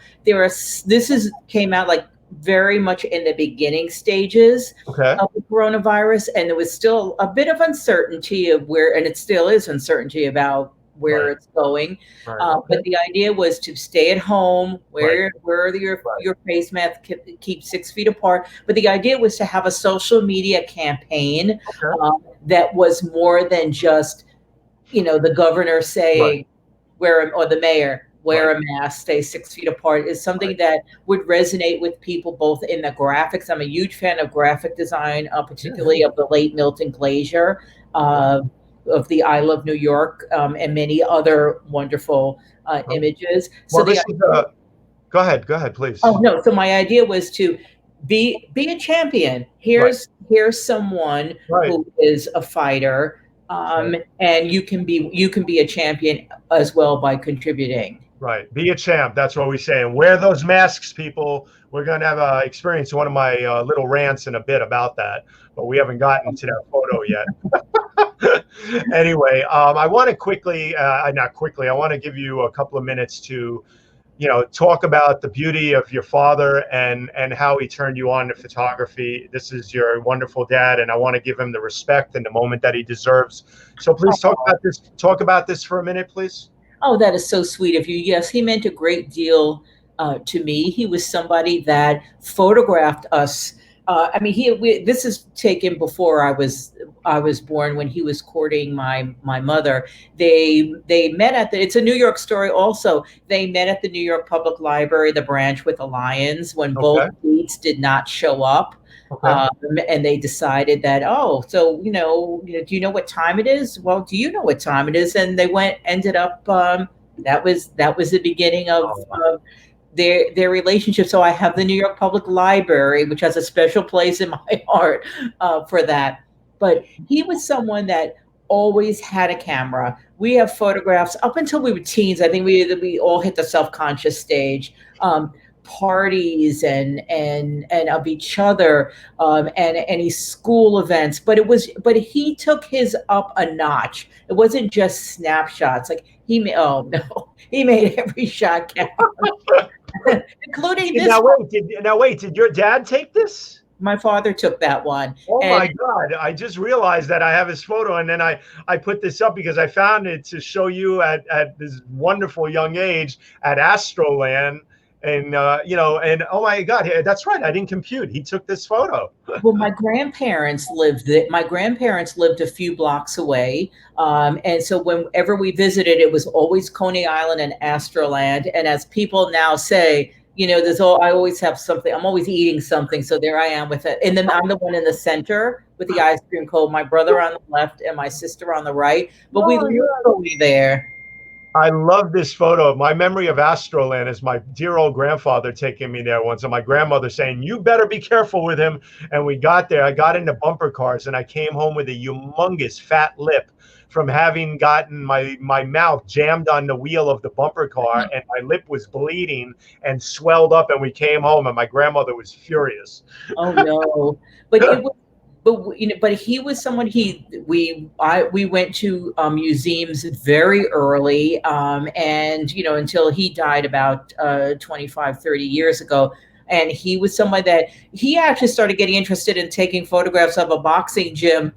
came out like very much in the beginning stages of the coronavirus, and there was still a bit of uncertainty of where, and it still is uncertainty about where it's going. But the idea was to stay at home, wear your face mask, keep 6 feet apart. But the idea was to have a social media campaign that was more than just, you know, the governor saying, or the mayor, wear a mask, stay 6 feet apart, is something that would resonate with people both in the graphics. I'm a huge fan of graphic design, particularly of the late Milton Glaser, of the I Love New York, and many other wonderful images. So go ahead, please. Oh no! So my idea was to be a champion. Here's someone who is a fighter, and you can be a champion as well by contributing. Right, be a champ. That's what we say. And wear those masks, people. We're going to have experience one of my little rants in a bit about that, but we haven't gotten to that photo yet. Anyway, I want to quickly, I want to give you a couple of minutes to, you know, talk about the beauty of your father and how he turned you on to photography. This is your wonderful dad, and I want to give him the respect and the moment that he deserves. So please talk about this for a minute, please. Oh, that is so sweet of you. Yes, he meant a great deal to me. He was somebody that photographed us. I mean, this is taken before I was born, when he was courting my mother. They met it's a New York story also. They met at the New York Public Library, the branch with the Lions, when both Beats did not show up. And they decided that, so, you know, do you know what time it is? Well, do you know what time it is? And they ended up, that was the beginning of their relationship. So I have the New York Public Library, which has a special place in my heart for that. But he was someone that always had a camera. We have photographs up until we were teens. I think we all hit the self-conscious stage. Parties and of each other, and any school events. But he took his up a notch. It wasn't just snapshots. Like he made every shot count, including this. Now wait, did your dad take this? My father took that one. Oh my God. I just realized that I have his photo, and then I put this up because I found it to show you at this wonderful young age at Astroland. And you know, and oh my God, that's right. I didn't compute. He took this photo. Well, my grandparents lived there. My grandparents lived a few blocks away. And so whenever we visited, it was always Coney Island and Astroland. And as people now say, you know, I always have something. I'm always eating something. So there I am with it. And then I'm the one in the center with the ice cream cone, my brother on the left and my sister on the right. But we literally there. I love this photo. My memory of Astroland is my dear old grandfather taking me there once, and my grandmother saying, "You better be careful with him." And we got there. I got into bumper cars, and I came home with a humongous fat lip from having gotten my mouth jammed on the wheel of the bumper car, and my lip was bleeding and swelled up. And we came home, and my grandmother was furious. Oh no! But it was. But you know, but he was someone. We went to museums very early, and you know, until he died about 25, 30 years ago. And he was someone that he actually started getting interested in taking photographs of a boxing gym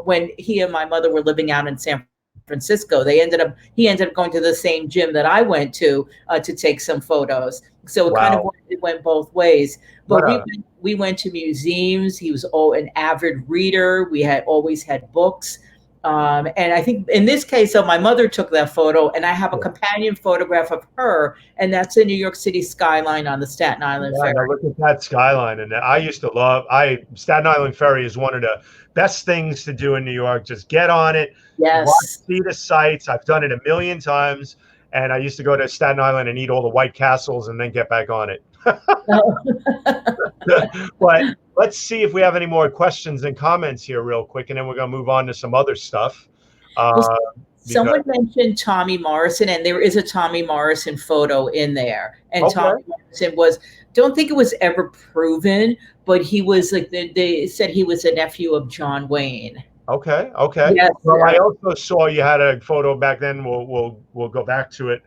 when he and my mother were living out in San Francisco. He ended up going to the same gym that I went to take some photos. So it went both ways. But we went to museums. He was an avid reader. We had always had books. And I think in this case, so my mother took that photo, and I have a companion photograph of her, and that's a New York City skyline on the Staten Island Ferry. Now look at that skyline. And I used to love, Staten Island Ferry is one of the best things to do in New York. Just get on it. Yes. See the sights. I've done it a million times. And I used to go to Staten Island and eat all the White Castles and then get back on it. But let's see if we have any more questions and comments here real quick, and then we're going to move on to some other stuff. Someone mentioned Tommy Morrison, and there is a Tommy Morrison photo in there. And Tommy Morrison don't think it was ever proven, but he was like, they said he was a nephew of John Wayne. Okay. Yes, well, I also saw you had a photo back then. We'll go back to it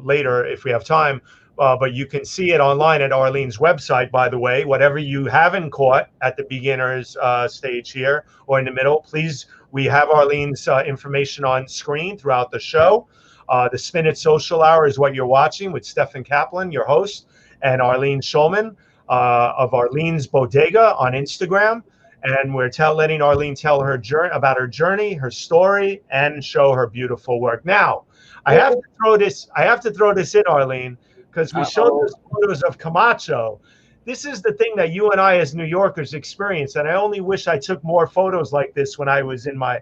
later if we have time. But you can see it online at Arlene's website, by the way. Whatever you haven't caught at the beginner's stage here or in the middle, please, we have Arlene's information on screen throughout the show. The Spin It Social Hour is what you're watching with Stefan Kaplan, your host, and Arlene Schulman of Arlene's Bodega on Instagram. And we're letting Arlene tell her about her journey, her story, and show her beautiful work. Now, I have to throw this in, Arlene, because we showed those photos of Camacho. This is the thing that you and I as New Yorkers experience, and I only wish I took more photos like this when I was in my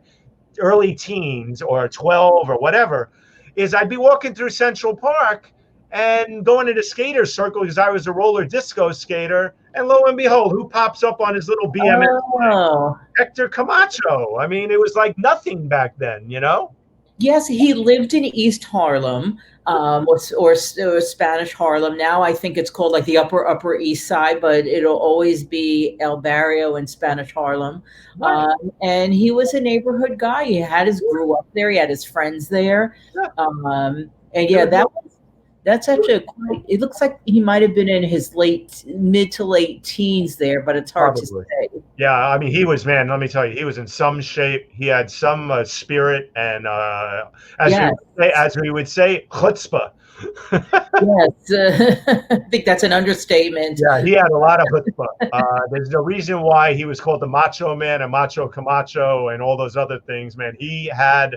early teens or 12 or whatever, is I'd be walking through Central Park and going to the skater circle because I was a roller disco skater, and lo and behold, who pops up on his little BMX? Hector Camacho. I mean, it was like nothing back then, you know? Yes, he lived in East Harlem, or Spanish Harlem. Now I think it's called like the Upper East Side, but it'll always be El Barrio in Spanish Harlem. Right. And he was a neighborhood guy. He grew up there. He had his friends there. And yeah, that's actually it looks like he might have been in his mid to late teens there, but it's hard to say. Yeah, I mean, he was, man, let me tell you, he was in some shape. He had some spirit and, as we would say, chutzpah. Yes, I think that's an understatement. Yeah, he had a lot of chutzpah. There's no reason why he was called the Macho Man and Macho Camacho and all those other things, man. He had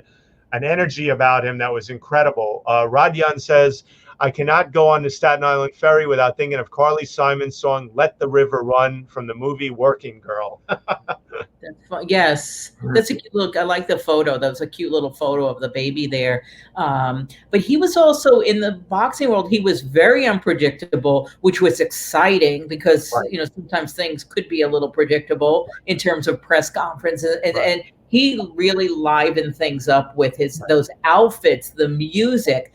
an energy about him that was incredible. Radyan says, I cannot go on the Staten Island Ferry without thinking of Carly Simon's song, Let the River Run, from the movie Working Girl. That's fun. Yes, that's a cute look. I like the photo. That was a cute little photo of the baby there. But he was also in the boxing world. He was very unpredictable, which was exciting because, you know, sometimes things could be a little predictable in terms of press conferences. And he really livened things up with those outfits, the music.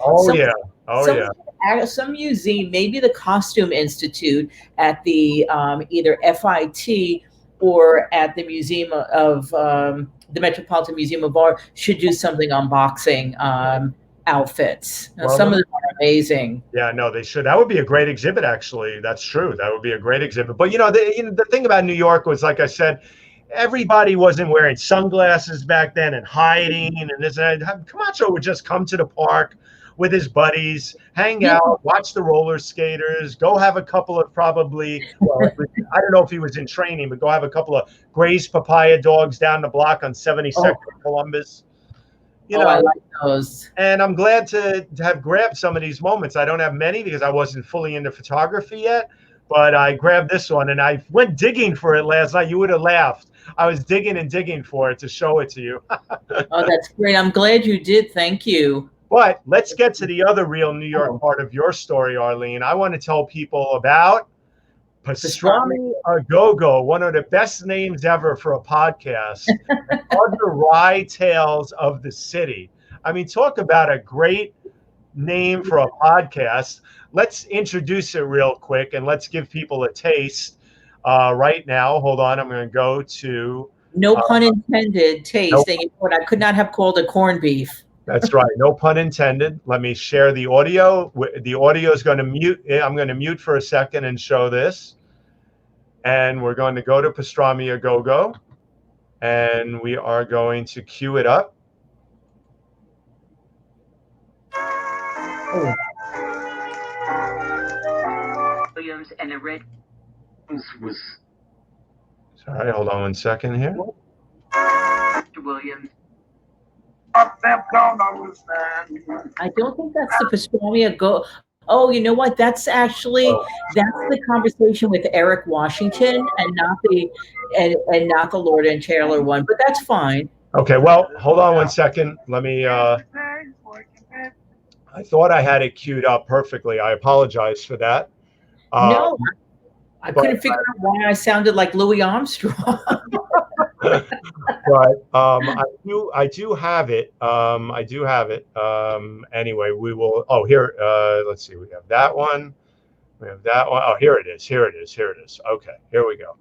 Some museum, maybe the Costume Institute at the either FIT or at the Museum of the Metropolitan Museum of Art should do something on boxing outfits. Some of them are amazing. Yeah, no, they should. That would be a great exhibit, actually. That's true. That would be a great exhibit. But, the thing about New York was, like I said, everybody wasn't wearing sunglasses back then and hiding and this and that. Camacho would just come to the park with his buddies, hang out, watch the roller skaters, go have a couple of probably, well, I don't know if he was in training, but go have a couple of grazed papaya dogs down the block on 72nd and Columbus. You know, I like those. And I'm glad to have grabbed some of these moments. I don't have many because I wasn't fully into photography yet, but I grabbed this one and I went digging for it last night. You would have laughed. I was digging and digging for it to show it to you. Oh, that's great. I'm glad you did. Thank you. But let's get to the other real New York part of your story, Arlene. I want to tell people about Pastrami a 𝐏𝐫𝐢𝐳𝐞, one of the best names ever for a podcast. Other Rye Tales of the City. I mean, talk about a great name for a podcast. Let's introduce it real quick and let's give people a taste right now. Hold on. I'm going to go to... No pun intended, taste. And what I could not have called a corned beef. That's right. No pun intended. Let me share the audio. The audio is going to mute. I'm going to mute for a second and show this. And we're going to go to Pastrami a 𝐏𝐫𝐢𝐳𝐞. And we are going to cue it up. Oh. Williams and the Red was. Sorry, hold on one second here. Mr. Williams. I don't think that's the Pastrami a 𝐏𝐫𝐢𝐳𝐞. Oh, you know what? That's actually that's the conversation with Eric Washington and not the Lord and Taylor one, but that's fine. Okay, well, hold on one second. Let me I thought I had it queued up perfectly. I apologize for that. No, I couldn't figure out why I sounded like Louis Armstrong. But I do have it. I do have it. Anyway, we will. Oh, here. Let's see. We have that one. We have that one. Oh, here it is. Here it is. Here it is. Okay. Here we go.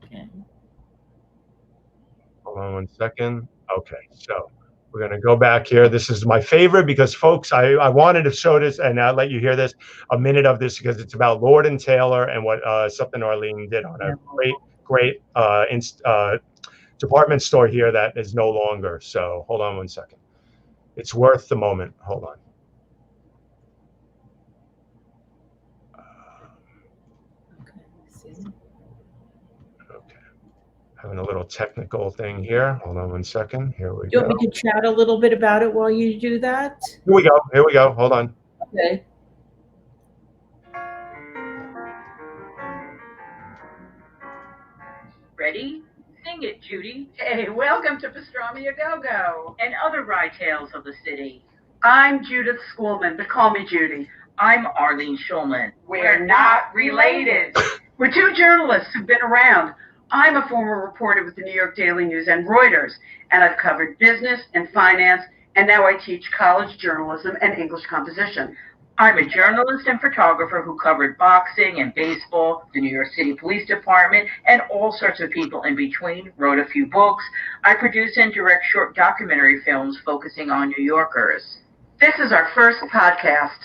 Okay. Hold on one second. Okay. So we're gonna go back here. This is my favorite because, folks, I wanted to show this and I'll let you hear this, a minute of this, because it's about Lord and Taylor and what something Arlene did on a great department store here that is no longer. So hold on one second. It's worth the moment. Hold on. Okay. Having a little technical thing here. Hold on one second. Here we go. Do you want me to chat a little bit about it while you do that? Here we go. Here we go. Hold on. Okay. Ready? Sing it, Judy. Hey, welcome to Pastrami a 𝐏𝐫𝐢𝐳𝐞 and other Rye Tales of the City. I'm Judith Schulman, but call me Judy. I'm Arlene Schulman. We're not related. We're two journalists who've been around. I'm a former reporter with the New York Daily News and Reuters, and I've covered business and finance, and now I teach college journalism and English composition. I'm a journalist and photographer who covered boxing and baseball, the New York City Police Department, and all sorts of people in between, wrote a few books. I produce and direct short documentary films focusing on New Yorkers. This is our first podcast.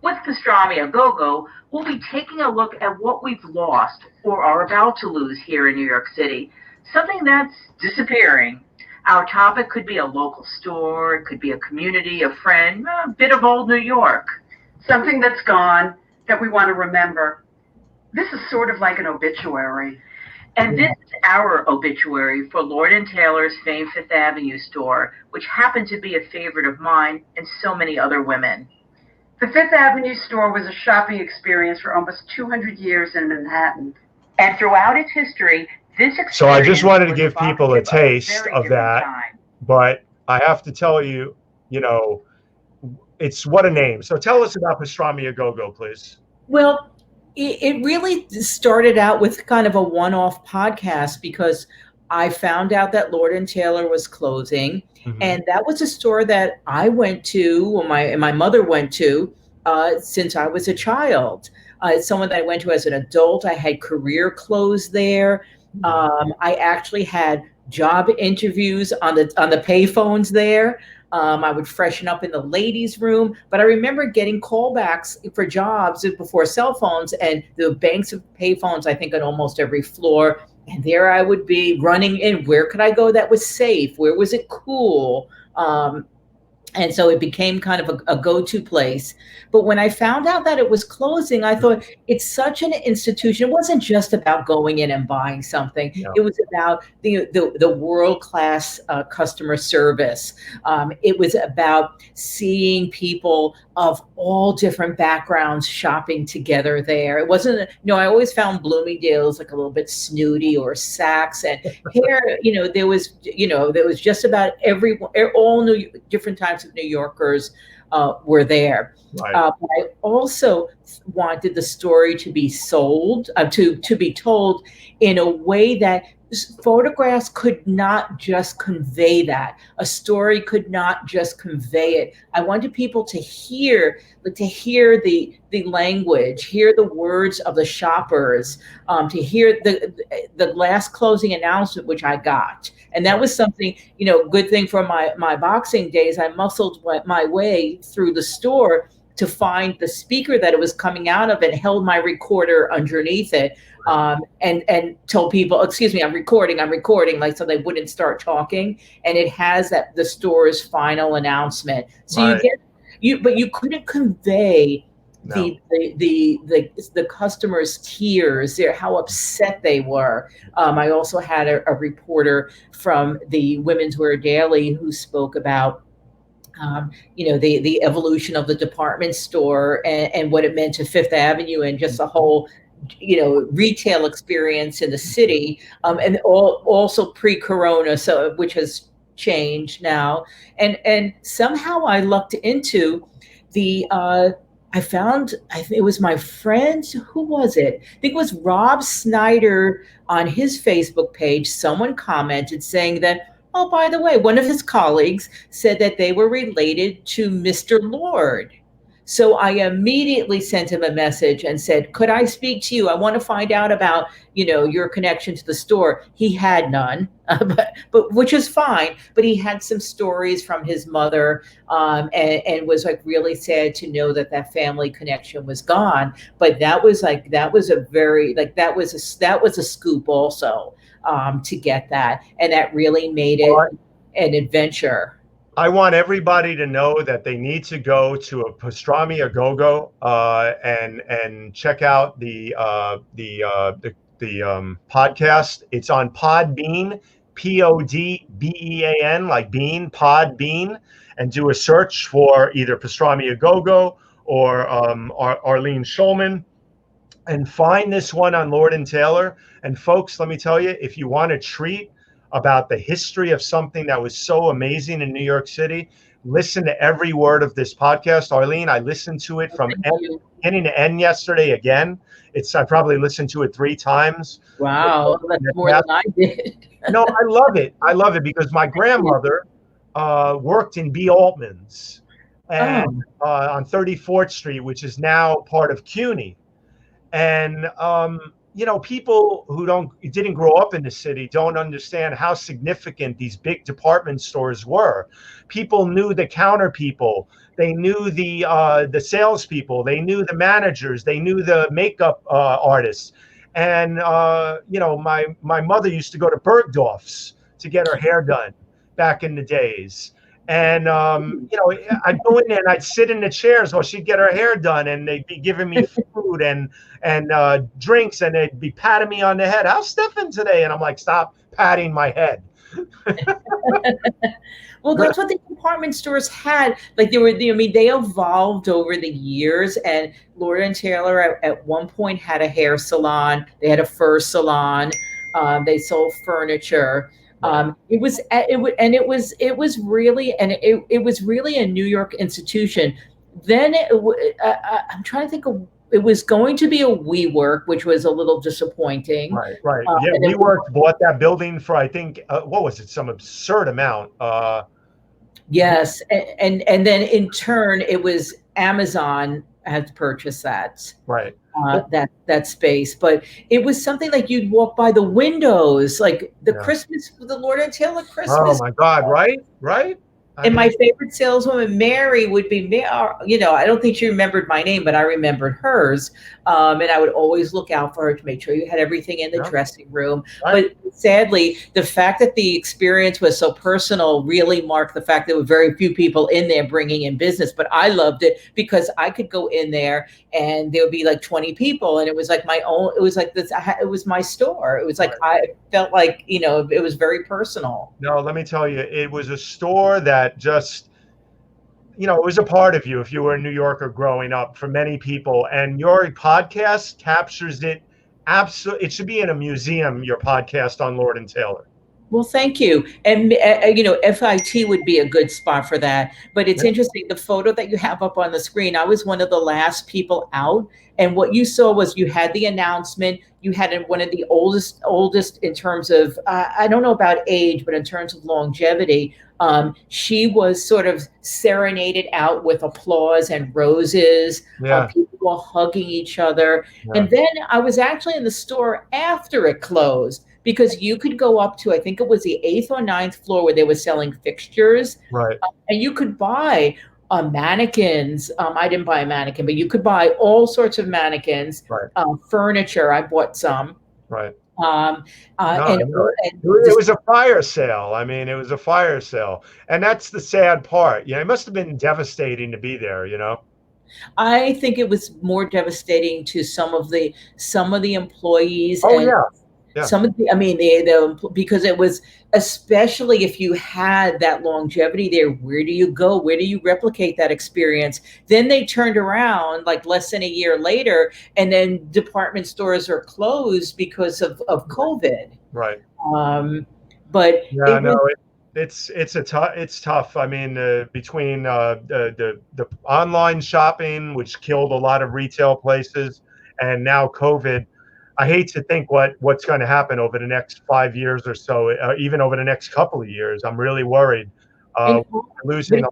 With Pastrami a 𝐏𝐫𝐢𝐳𝐞, we'll be taking a look at what we've lost or are about to lose here in New York City, something that's disappearing. Our topic could be a local store, it could be a community, a friend, a bit of old New York. Something that's gone that we want to remember. This is sort of like an obituary. And this is our obituary for Lord & Taylor's famed Fifth Avenue store, which happened to be a favorite of mine and so many other women. The Fifth Avenue store was a shopping experience for almost 200 years in Manhattan. And throughout its history, this experience... So I just wanted to give people a taste of that. But I have to tell you, you know, it's what a name. So tell us about Pastrami a 𝐏𝐫𝐢𝐳𝐞, please. Well, it really started out with kind of a one-off podcast because I found out that Lord and Taylor was closing. Mm-hmm. And that was a store that I went to, or my mother went to, since I was a child. It's someone that I went to as an adult. I had career clothes there. I actually had job interviews on the payphones there. I would freshen up in the ladies' room, but I remember getting callbacks for jobs before cell phones and the banks of payphones, I think, on almost every floor. And there I would be running in. Where could I go that was safe? Where was it cool? And so it became kind of a go-to place. But when I found out that it was closing, I thought it's such an institution. It wasn't just about going in and buying something. Yeah. It was about the world-class customer service. It was about seeing people of all different backgrounds shopping together there. It wasn't, I always found Bloomingdale's like a little bit snooty, or Saks, and here, there was just about all different types of New Yorkers were there. Right. But I also wanted the story to be sold, to be told in a way that photographs could not just convey that. A story could not just convey it. I wanted people to hear the language, hear the words of the shoppers, to hear the last closing announcement, which I got. And that was something, good thing for my boxing days. I muscled my way through the store to find the speaker that it was coming out of, and held my recorder underneath it, and told people, excuse me, I'm recording, like, so they wouldn't start talking. And it has the store's final announcement. So Right. but you couldn't convey No. the customers' tears, how upset they were. I also had a reporter from the Women's Wear Daily who spoke about the evolution of the department store, and what it meant to Fifth Avenue, and just the whole retail experience in the city, and also pre-corona, so which has changed now. And somehow I lucked into I think it was my friend, who was it? I think it was Rob Snyder on his Facebook page. Someone commented saying that, oh, by the way, one of his colleagues said that they were related to Mr. Lord. So I immediately sent him a message and said, could I speak to you? I want to find out about, your connection to the store. He had none, but which is fine. But he had some stories from his mother, and was like really sad to know that family connection was gone. But that was a scoop also, to get that. And that really made it an adventure. I want everybody to know that they need to go to a Pastrami a Go-Go and check out the podcast. It's on Podbean, Podbean, like bean, Podbean, and do a search for either Pastrami a Go-Go or Arlene Schulman, and find this one on Lord and Taylor. And folks, let me tell you, if you want a treat about the history of something that was so amazing in New York City, listen to every word of this podcast. Arlene, I listened to it from beginning to end yesterday again. I probably listened to it 3 times. Wow, that's more than I did. No, I love it. I love it because my grandmother worked in B. Altman's and on 34th Street, which is now part of CUNY. And people who didn't grow up in the city don't understand how significant these big department stores were. People knew the counter people, they knew the salespeople, they knew the managers, they knew the makeup artists. And my mother used to go to Bergdorf's to get her hair done back in the days. And, I'd go in there and I'd sit in the chairs while she'd get her hair done, and they'd be giving me food and drinks, and they'd be patting me on the head. How's Stefan today? And I'm like, stop patting my head. Well, that's what the department stores had. Like they evolved over the years, and Lord and Taylor at one point had a hair salon. They had a fur salon. They sold furniture. It was really a New York institution. Then I'm trying to think of, it was going to be a WeWork, which was a little disappointing. Right. Yeah, WeWork bought that building for, I think, what was it? Some absurd amount. Yes, and then in turn, it was Amazon had purchased that. Right. That space, but it was something like you'd walk by the windows, like the Lord and Taylor Christmas. Oh my God! Right. And my favorite saleswoman, Mary, would be, you know, I don't think she remembered my name, but I remembered hers. And I would always look out for her to make sure you had everything in the dressing room. Right. But sadly, the fact that the experience was so personal really marked the fact that there were very few people in there bringing in business. But I loved it because I could go in there and there would be like 20 people. And it was like my own, it was like this, it was my store. It was like, I felt like, you know, it was very personal. No, let me tell you, it was a store that just, you know, it was a part of you if you were a New Yorker growing up for many people. And your podcast captures it. Absolutely. It should be in a museum, your podcast on Lord and Taylor. Well, thank you. And, you know, FIT would be a good spot for that. But it's interesting, the photo that you have up on the screen, I was one of the last people out. And what you saw was you had the announcement. You had one of the oldest in terms of, I don't know about age, but in terms of longevity. She was sort of serenaded out with applause and roses. People were hugging each other. And then I was actually in the store after it closed, because you could go up to, I think it was the 8th or 9th floor where they were selling fixtures. Right. And you could buy mannequins. I didn't buy a mannequin, but you could buy all sorts of mannequins, furniture. I bought some. Right. It was a fire sale. I mean, it was a fire sale. And that's the sad part. Yeah, it must have been devastating to be there, you know? I think it was more devastating to some of the employees. Oh, yeah. Some of the, I mean, because it was, especially if you had that longevity there, where do you go? Where do you replicate that experience? Then they turned around like less than a year later, and then department stores are closed because of COVID. Right. But it's tough. I mean, between the online shopping, which killed a lot of retail places, and now COVID. I hate to think what's going to happen over the next 5 years or so, even over the next couple of years. I'm really worried. We're losing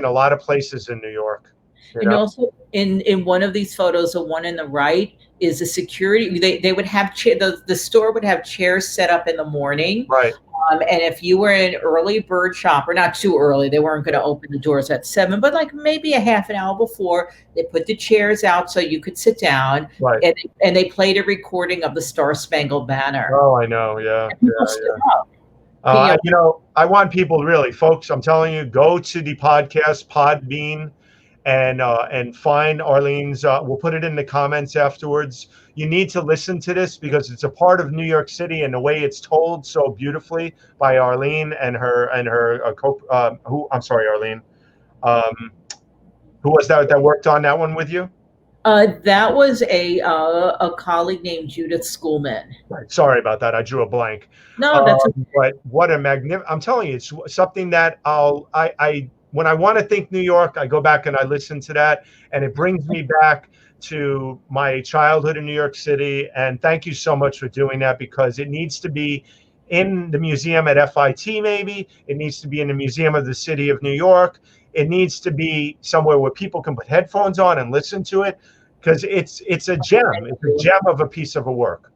a lot of places in New York. And also in one of these photos, the one in the right is a security. They would have the store would have chairs set up in the morning. Right. And if you were an early bird shopper, not too early, they weren't going to open the doors at 7, but like maybe a half an hour before, they put the chairs out so you could sit down. Right. And they played a recording of the Star Spangled Banner. Oh, I know. Yeah. Yeah. You know, I want people really, folks, I'm telling you, go to the podcast Podbean and find Arlene's. We'll put it in the comments afterwards. You need to listen to this because it's a part of New York City, and the way it's told so beautifully by Arlene and her Arlene. Who was that worked on that one with you? That was a colleague named Judith Schulman. Right. Sorry about that. I drew a blank. No, that's okay. But what a I'm telling you, it's something that when I want to think New York, I go back and I listen to that, and it brings me back to my childhood in New York City. And thank you so much for doing that, because it needs to be in the museum at FIT, maybe. It needs to be in the Museum of the City of New York. It needs to be somewhere where people can put headphones on and listen to it, because it's a gem. It's a gem of a piece of a work.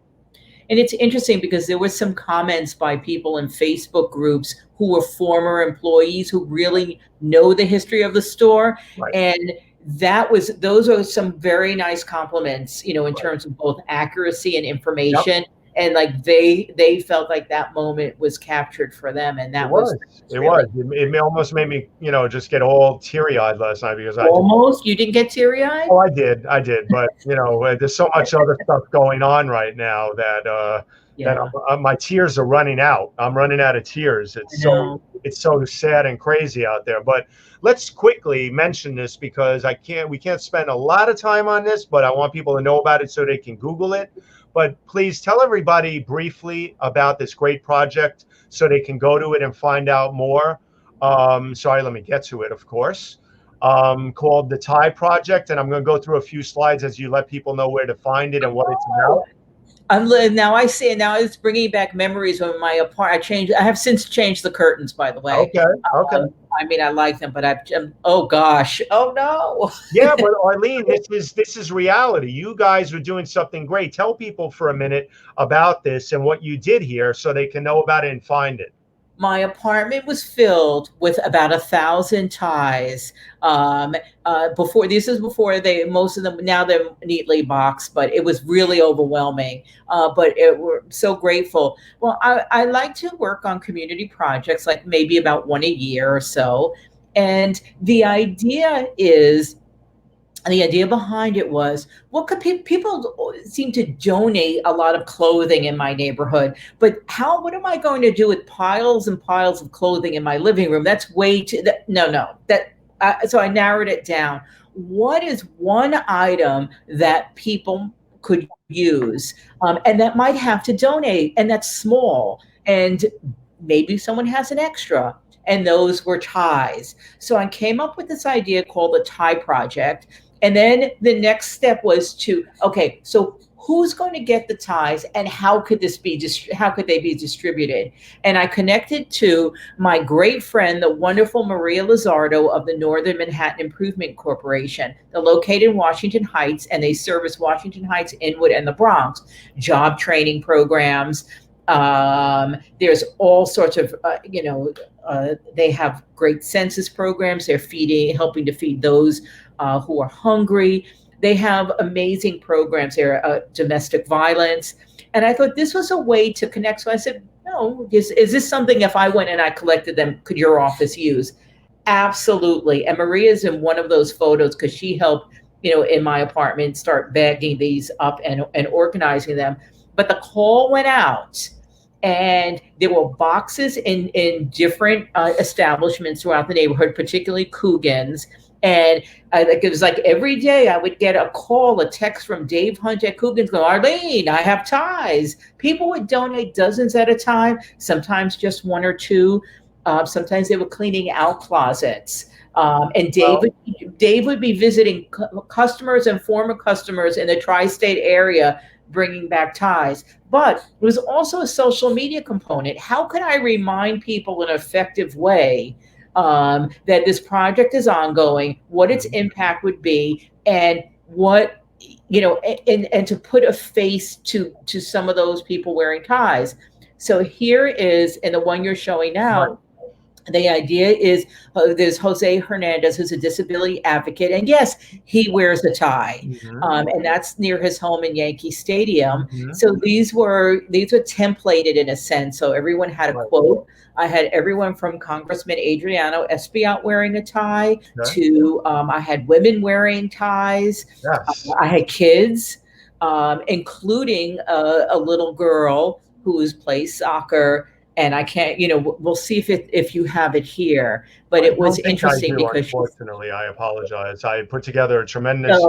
And it's interesting because there were some comments by people in Facebook groups who were former employees who really know the history of the store. Right. And those are some very nice compliments, you know, in terms of both accuracy and information. Yep. And like they felt like that moment was captured for them, and that was it almost made me, you know, just get all teary-eyed last night, because you didn't get teary-eyed. Oh, I did, but you know, there's so much other stuff going on right now that my tears are running out. I'm running out of tears. It's so sad and crazy out there. But let's quickly mention this, because we can't spend a lot of time on this, but I want people to know about it so they can Google it. But please tell everybody briefly about this great project so they can go to it and find out more. Sorry, let me get to it, of course. Called the Tie Project. And I'm going to go through a few slides as you let people know where to find it and what it's about. Now it's bringing back memories of my apartment. I have since changed the curtains, by the way. Okay. I mean, I like them, but oh gosh, oh no. Yeah, but Arlene, this is reality. You guys are doing something great. Tell people for a minute about this and what you did here so they can know about it and find it. My apartment was filled with about 1,000 ties. Before this is before they most of them now they're neatly boxed, but it was really overwhelming. We're so grateful. Well, I like to work on community projects, like maybe about one a year or so, and the idea behind it was, what could people seem to donate a lot of clothing in my neighborhood, but what am I going to do with piles and piles of clothing in my living room? That's way too, so I narrowed it down. What is one item that people could use, and that might have to donate, and that's small, and maybe someone has an extra, and those were ties. So I came up with this idea called the Tie Project. And then the next step was okay, so who's going to get the ties, and how could they be distributed? And I connected to my great friend, the wonderful Maria Lizardo of the Northern Manhattan Improvement Corporation. They're located in Washington Heights, and they service Washington Heights, Inwood, and the Bronx. Job training programs. There's all sorts of, they have great census programs. They're helping to feed those who are hungry. They have amazing programs there, domestic violence. And I thought this was a way to connect. So I said, no, is this something, if I went and I collected them, could your office use? Absolutely. And Maria's in one of those photos because she helped, in my apartment, start bagging these up and organizing them. But the call went out, and there were boxes in different establishments throughout the neighborhood, particularly Coogan's. And it was like every day I would get a text from Dave Hunt at Coogan's going, Arlene, I have ties. People would donate dozens at a time, sometimes just one or two. Sometimes they were cleaning out closets. And Dave would be visiting customers and former customers in the tri-state area, bringing back ties. But it was also a social media component. How could I remind people in an effective way that this project is ongoing, what its impact would be, and what, and to put a face to some of those people wearing ties. So here is, in the one you're showing now, right. The idea is there's Jose Hernandez, who's a disability advocate, and yes, he wears a tie, and that's near his home in Yankee Stadium. So these were templated in a sense. So everyone had a quote. I had everyone from Congressman Adriano Espaillat wearing a tie to I had women wearing ties. Yes. I had kids, including a little girl who plays soccer. And I can't, we'll see if you have it here. But it was interesting because, unfortunately, I apologize. I put together a tremendous,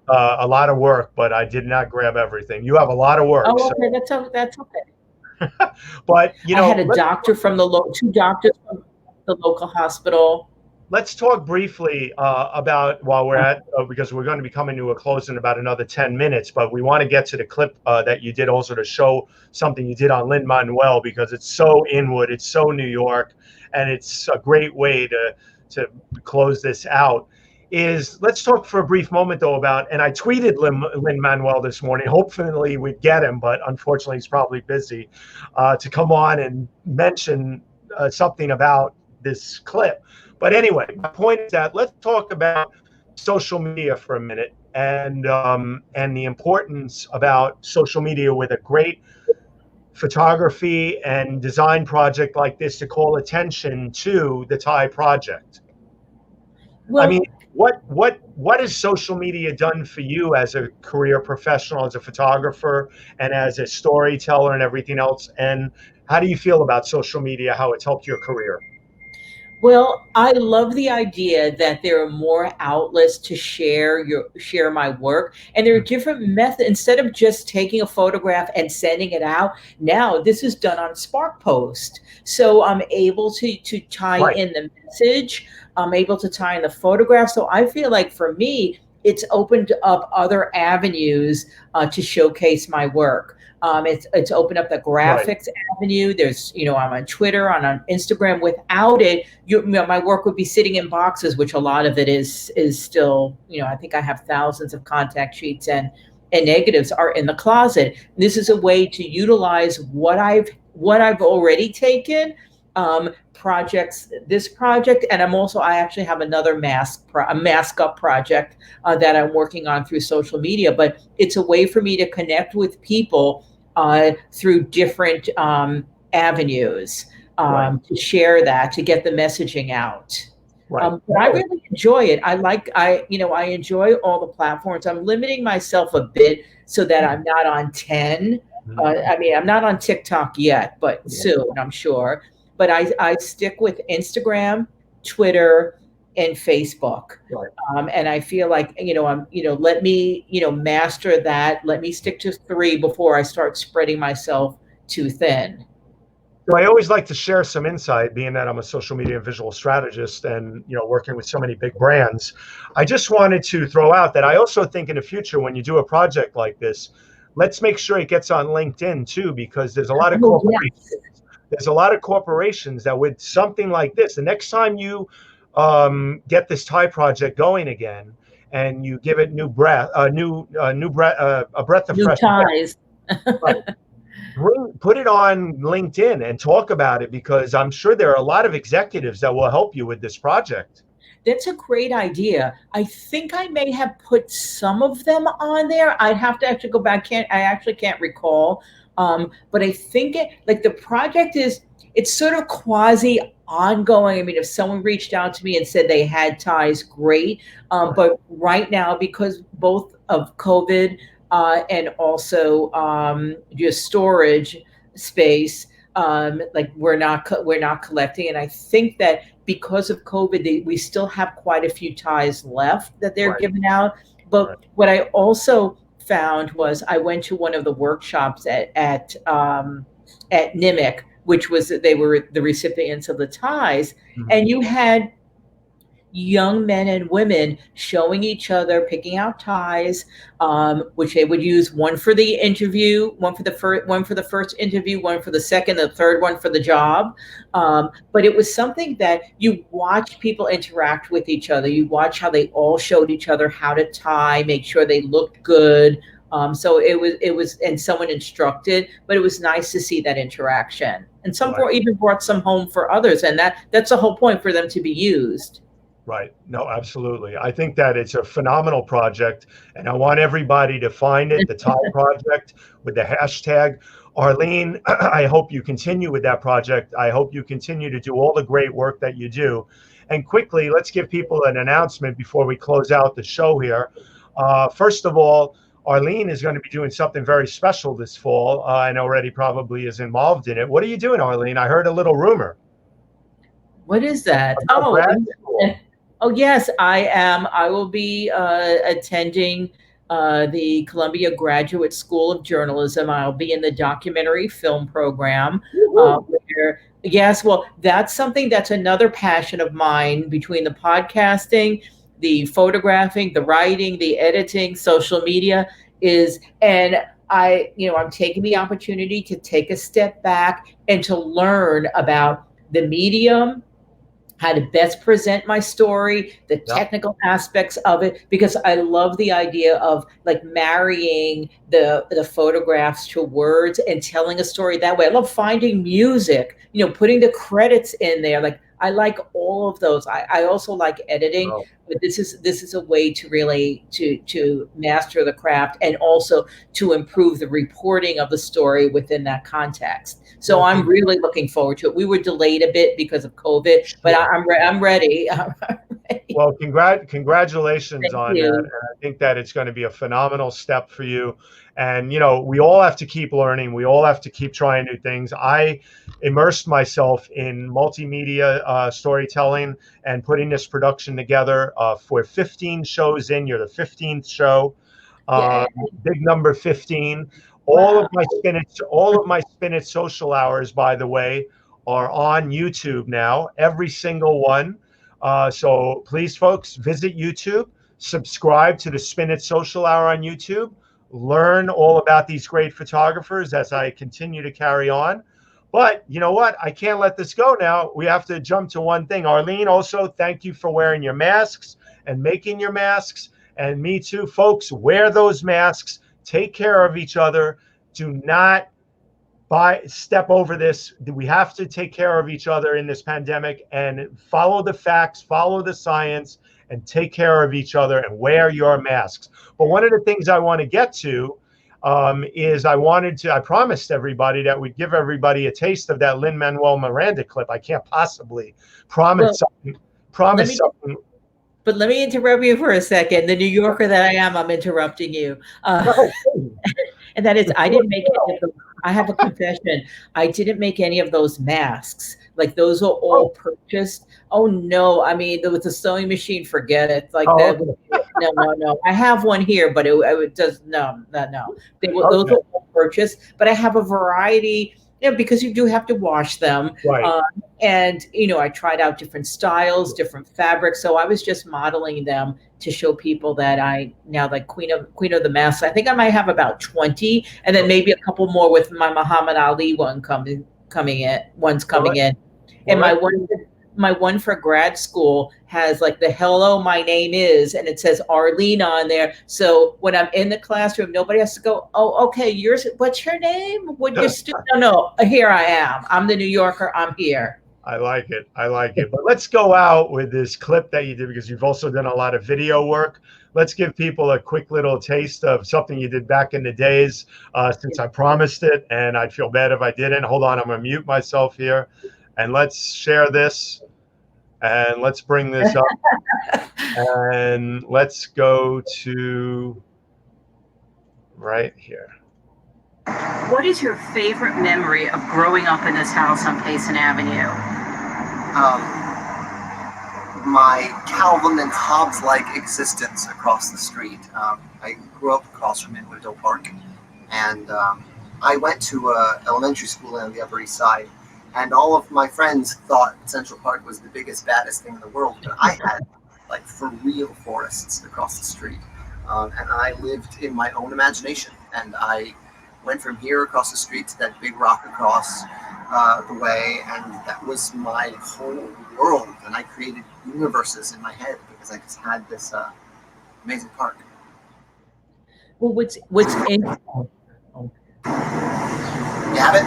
a lot of work, but I did not grab everything. You have a lot of work. Oh, okay, that's okay. But I had a doctor from two doctors from the local hospital. Let's talk briefly about, while we're at, because we're going to be coming to a close in about another 10 minutes, but we want to get to the clip that you did also to show something you did on Lin-Manuel, because it's so Inwood, it's so New York, and it's a great way to close this out. Let's talk for a brief moment, though, about, and I tweeted Lin-Manuel this morning, hopefully we'd get him, but unfortunately he's probably busy, to come on and mention something about this clip. But anyway, my point is that let's talk about social media for a minute, and the importance about social media with a great photography and design project like this to call attention to the Tie Project. Well, I mean, what has social media done for you as a career professional, as a photographer, and as a storyteller and everything else? And how do you feel about social media, how it's helped your career? Well, I love the idea that there are more outlets to share my work, and there are different methods. Instead of just taking a photograph and sending it out, now this is done on Spark Post. So I'm able to tie in the message. I'm able to tie in the photograph. So I feel like for me, it's opened up other avenues to showcase my work. It's opened up the graphics avenue. There's, I'm on Twitter, on Instagram. Without it, my work would be sitting in boxes, which a lot of it is still, I think I have thousands of contact sheets and negatives are in the closet. This is a way to utilize what I've already taken projects, this project, and I actually have another mask up project that I'm working on through social media, but it's a way for me to connect with people through different avenues, to share that, to get the messaging out. But I really enjoy it. I enjoy all the platforms. I'm limiting myself a bit so that I'm not on 10. I'm not on TikTok yet, but soon, I'm sure. But I stick with Instagram, Twitter, and Facebook. And I feel like, let me, master that. Let me stick to 3 before I start spreading myself too thin. So I always like to share some insight, being that I'm a social media and visual strategist and, working with so many big brands. I just wanted to throw out that I also think in the future, when you do a project like this, let's make sure it gets on LinkedIn too, because there's a lot of corporations. Yes. There's a lot of corporations that with something like this, the next time you get this tie project going again, and you give it a breath of fresh ties. Put it on LinkedIn and talk about it, because I'm sure there are a lot of executives that will help you with this project. That's a great idea. I think I may have put some of them on there. I'd have to actually go back. I actually can't recall. But I think the project it's sort of quasi ongoing. I mean, if someone reached out to me and said they had ties, great. But right now, because both of COVID and also just storage space, we're not collecting. And I think that because of COVID, we still have quite a few ties left that they're giving out. But what I also found was I went to one of the workshops at NIMIC, which was they were the recipients of the ties, and you had young men and women showing each other, picking out ties, which they would use one for the interview, one for the first interview, one for the second, the third one for the job. But it was something that you watch people interact with each other. You watch how they all showed each other how to tie, make sure they looked good. So it was, and someone instructed, but it was nice to see that interaction. And some even brought some home for others, and that's the whole point, for them to be used. Right. No, absolutely. I think that it's a phenomenal project, and I want everybody to find it, the Tie Project, with the hashtag. Arlene, I hope you continue with that project. I hope you continue to do all the great work that you do. And quickly, let's give people an announcement before we close out the show here. First of all, Arlene is going to be doing something very special this fall, and already probably is involved in it. What are you doing, Arlene? I heard a little rumor. What is that? Oh, yes, I am. I will be attending the Columbia Graduate School of Journalism. I'll be in the documentary film program. That's something that's another passion of mine, between the podcasting, the photographing, the writing, the editing, social media and I'm taking the opportunity to take a step back and to learn about the medium, how to best present my story, the technical aspects of it, because I love the idea of marrying the photographs to words and telling a story that way. I love finding music, putting the credits in there. I like all of those. I also like editing, but this is a way to really to master the craft, and also to improve the reporting of the story within that context. So I'm really looking forward to it. We were delayed a bit because of COVID, but I'm ready. Well, congratulations on that. And I think that it's going to be a phenomenal step for you. And, we all have to keep learning. We all have to keep trying new things. I immersed myself in multimedia storytelling and putting this production together for 15 shows in. You're the 15th show, big number 15. All of my Spin It social hours, by the way, are on YouTube now, every single one. So please, folks, visit YouTube, subscribe to the Spin It social hour on YouTube, learn all about these great photographers as I continue to carry on. But you know what? I can't let this go now. We have to jump to one thing. Arlene, also, thank you for wearing your masks and making your masks. And me too, folks, wear those masks. Take care of each other. Do not step over this. We have to take care of each other in this pandemic and follow the facts, follow the science, and take care of each other and wear your masks. But one of the things I want to get to is I promised everybody that we'd give everybody a taste of that Lin-Manuel Miranda clip. I can't possibly promise something. But let me interrupt you for a second. The New Yorker that I am, I'm interrupting you. And that is, I didn't make any of them. I have a confession. I didn't make any of those masks. Like those are all purchased. Oh no! I mean, with the sewing machine, forget it. Like that. No. I have one here, but it does no. Those are all purchased. But I have a variety. Because you do have to wash them. Right. And, I tried out different styles, different fabrics. So I was just modeling them to show people that like Queen of the Masks. I think I might have about 20, and then maybe a couple more with my Muhammad Ali one coming in. And my one for grad school has like the hello, my name is, and it says Arlene on there. So when I'm in the classroom, nobody has to go, oh, okay, what's your name? Would you no, here I am. I'm the New Yorker. I'm here. I like it. But let's go out with this clip that you did, because you've also done a lot of video work. Let's give people a quick little taste of something you did back in the days, since I promised it, and I'd feel bad if I didn't. Hold on, I'm going to mute myself here. And let's share this, and let's bring this up, and let's go to right here. What is your favorite memory of growing up in this house on Payson Avenue? My Calvin and Hobbes-like existence across the street. I grew up across from Inwood Park, and I went to elementary school on the Upper East Side. And all of my friends thought Central Park was the biggest, baddest thing in the world. But I had, like, for real forests across the street. And I lived in my own imagination. And I went from here across the street to that big rock across the way. And that was my whole world. And I created universes in my head because I just had this amazing park. Well, what's in... You have it?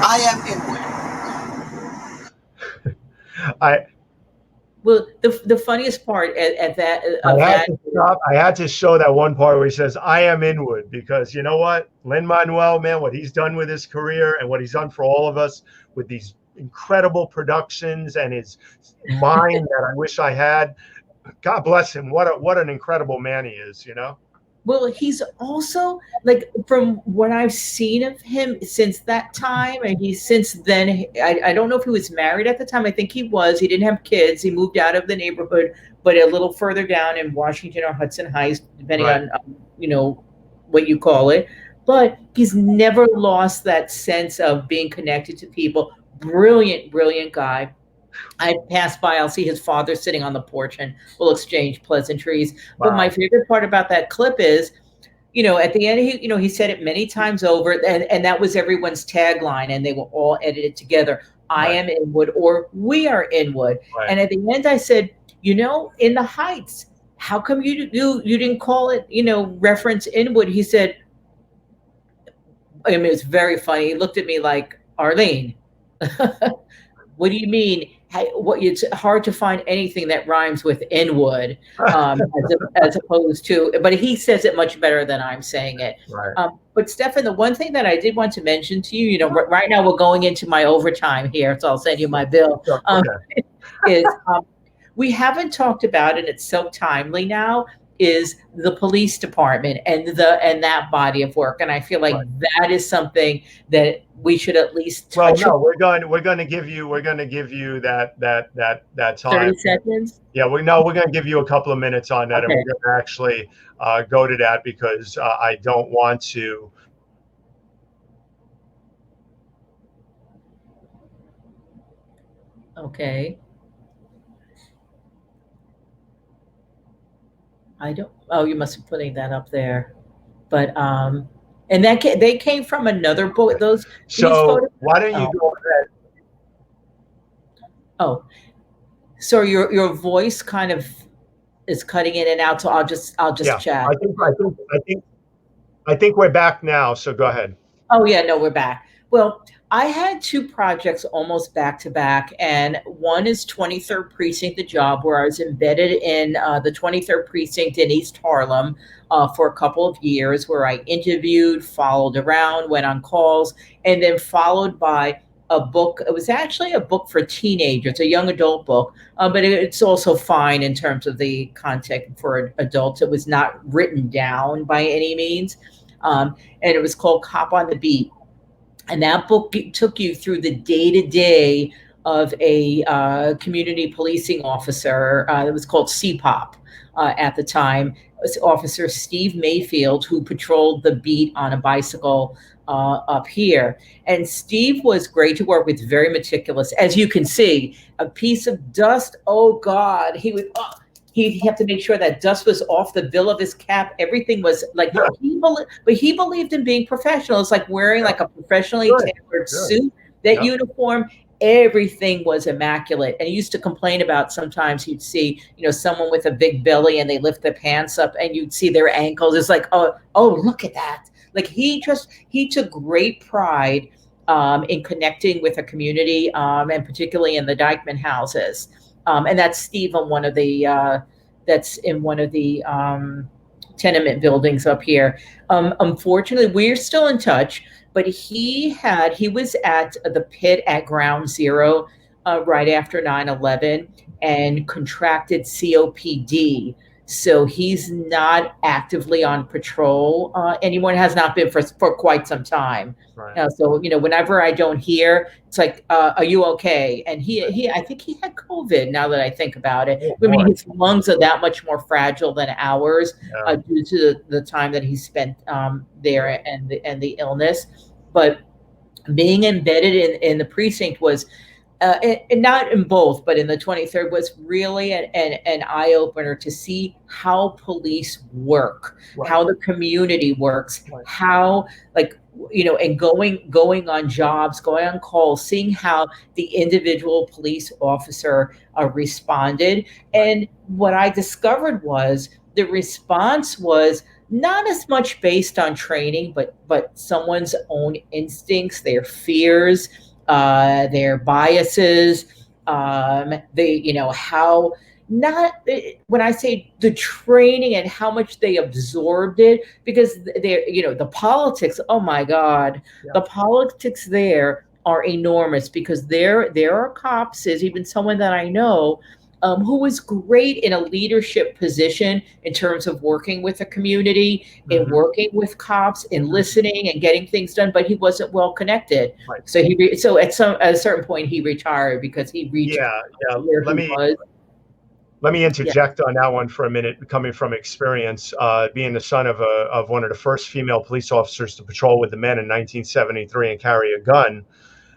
I am Inwood. Well, the funniest part at that I had to show that one part where he says, "I am Inwood," because you know what, Lin-Manuel, man, what he's done with his career and what he's done for all of us with these incredible productions and his mind that I wish I had. God bless him. What an incredible man he is, Well, he's also, like, from what I've seen of him since that time, and since then, I don't know if he was married at the time. I think he was. He didn't have kids. He moved out of the neighborhood, but a little further down in Washington or Hudson Heights, depending on, what you call it. But he's never lost that sense of being connected to people. Brilliant, brilliant guy. I pass by, I'll see his father sitting on the porch, and we'll exchange pleasantries. Wow. But my favorite part about that clip is, at the end, he said it many times over, and that was everyone's tagline, and they were all edited together. Right. I am Inwood, or we are Inwood. Right. And at the end, I said, in the Heights, how come you didn't call it, reference Inwood? He said, I mean, it's very funny. He looked at me like, Arlene, what do you mean? It's hard to find anything that rhymes with Inwood, as opposed to, but he says it much better than I'm saying it. Right. But Stefan, the one thing that I did want to mention to you, right now we're going into my overtime here, so I'll send you my bill. Okay. We haven't talked about, and it's so timely now, is the police department and that body of work, and I feel like that is something that we should at least touch. Well, no, we're going to give you that time. 30 seconds. Yeah, we're going to give you a couple of minutes on that, okay. And we're going to actually go to that because I don't want to. Okay. I don't. Oh, you must be putting that up there, but and they came from another book. Those. So why don't you go ahead? Oh, so your voice kind of is cutting in and out. So I'll just chat. I think I think we're back now, so go ahead. Oh yeah, no, we're back. Well, I had two projects almost back to back, and one is 23rd Precinct, the job where I was embedded in the 23rd Precinct in East Harlem for a couple of years, where I interviewed, followed around, went on calls, and then followed by a book. It was actually a book for teenagers, a young adult book, but it's also fine in terms of the content for adults. It was not written down by any means. And it was called Cop on the Beat. And that book took you through the day-to-day of a community policing officer. It was called CPOP at the time. It was Officer Steve Mayfield, who patrolled the beat on a bicycle up here. And Steve was great to work with, very meticulous. As you can see, a piece of dust, oh God, he would... He'd have to make sure that dust was off the bill of his cap. Everything was like, but he believed in being professional. It's like wearing like a professionally tailored suit, that uniform, everything was immaculate. And he used to complain about sometimes you'd see, someone with a big belly and they lift their pants up and you'd see their ankles. It's like, oh, look at that. Like he took great pride in connecting with a community, and particularly in the Dyckman houses. And that's Steve on one of the that's in one of the tenement buildings up here. Unfortunately, we're still in touch, but he was at the pit at Ground Zero right after 9/11 and contracted COPD. So he's not actively on patrol anymore. Has not been for quite some time. Right. So whenever I don't hear, it's like, "Are you okay?" And I think he had COVID. Now that I think about it, I mean, his lungs are that much more fragile than ours due to the time that he spent there and the illness. But being embedded in the precinct was. And not in both, but in the 23rd was really an eye-opener to see how police work, how the community works, how and going on jobs, going on calls, seeing how the individual police officer responded. And what I discovered was the response was not as much based on training, but someone's own instincts, their fears, their biases, how not when I say the training and how much they absorbed it, because they're, the politics, oh my God, the politics there are enormous, because there are cops, there's even someone that I know who was great in a leadership position in terms of working with the community, in working with cops, in listening and getting things done, but he wasn't well connected. Right. So at a certain point he retired because he reached where he was. Let me interject on that one for a minute, coming from experience, being the son of one of the first female police officers to patrol with the men in 1973 and carry a gun.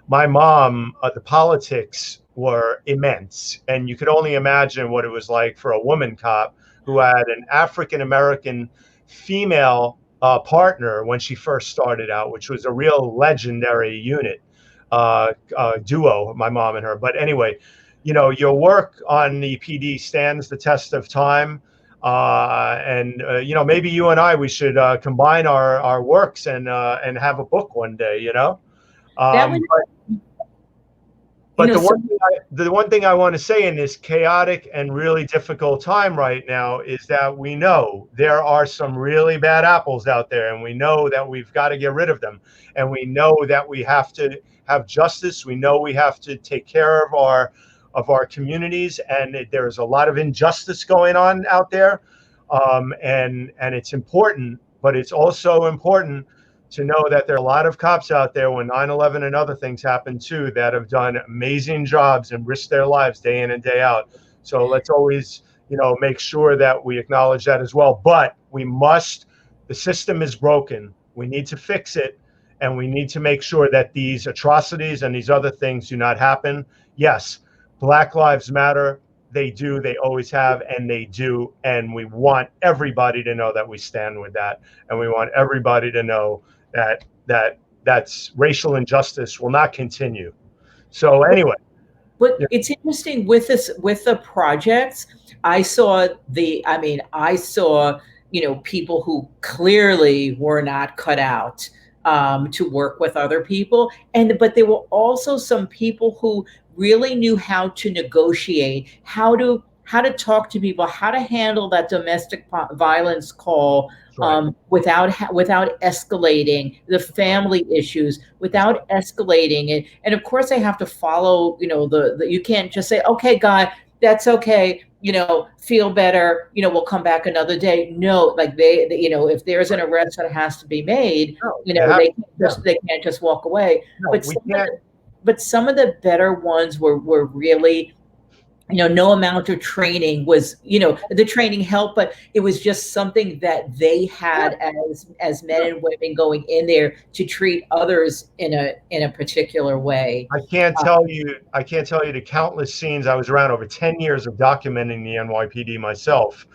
My mom, the politics were immense, and you could only imagine what it was like for a woman cop who had an African-American female partner when she first started out, which was a real legendary unit, duo, my mom and her. But anyway, your work on the PD stands the test of time. And maybe you and I, we should combine our works and have a book one day, But the one thing I want to say in this chaotic and really difficult time right now is that we know there are some really bad apples out there, and we know that we've got to get rid of them. And we know that we have to have justice. We know we have to take care of our communities, and there's a lot of injustice going on out there. And it's important, but it's also important to know that there are a lot of cops out there when 9/11 and other things happened too that have done amazing jobs and risked their lives day in and day out. So let's always, make sure that we acknowledge that as well. But the system is broken. We need to fix it, and we need to make sure that these atrocities and these other things do not happen. Yes, Black Lives Matter. They do. They always have, and they do. And we want everybody to know that we stand with that, and we want everybody to know that's racial injustice will not continue. So anyway, but it's interesting with the projects. I saw people who clearly were not cut out to work with other people. But there were also some people who really knew how to negotiate, how to talk to people, how to handle that domestic violence call without escalating the family issues, without escalating it. And of course, they have to follow. You can't just say, "Okay, guy, that's okay. Feel better. We'll come back another day." No, like they if there's an arrest that has to be made, they can't just walk away. No, But some of the better ones were really, no amount of training was, the training helped, but it was just something that they had as men and women going in there to treat others in a particular way. I can't tell you the countless scenes. I was around over 10 years of documenting the NYPD myself.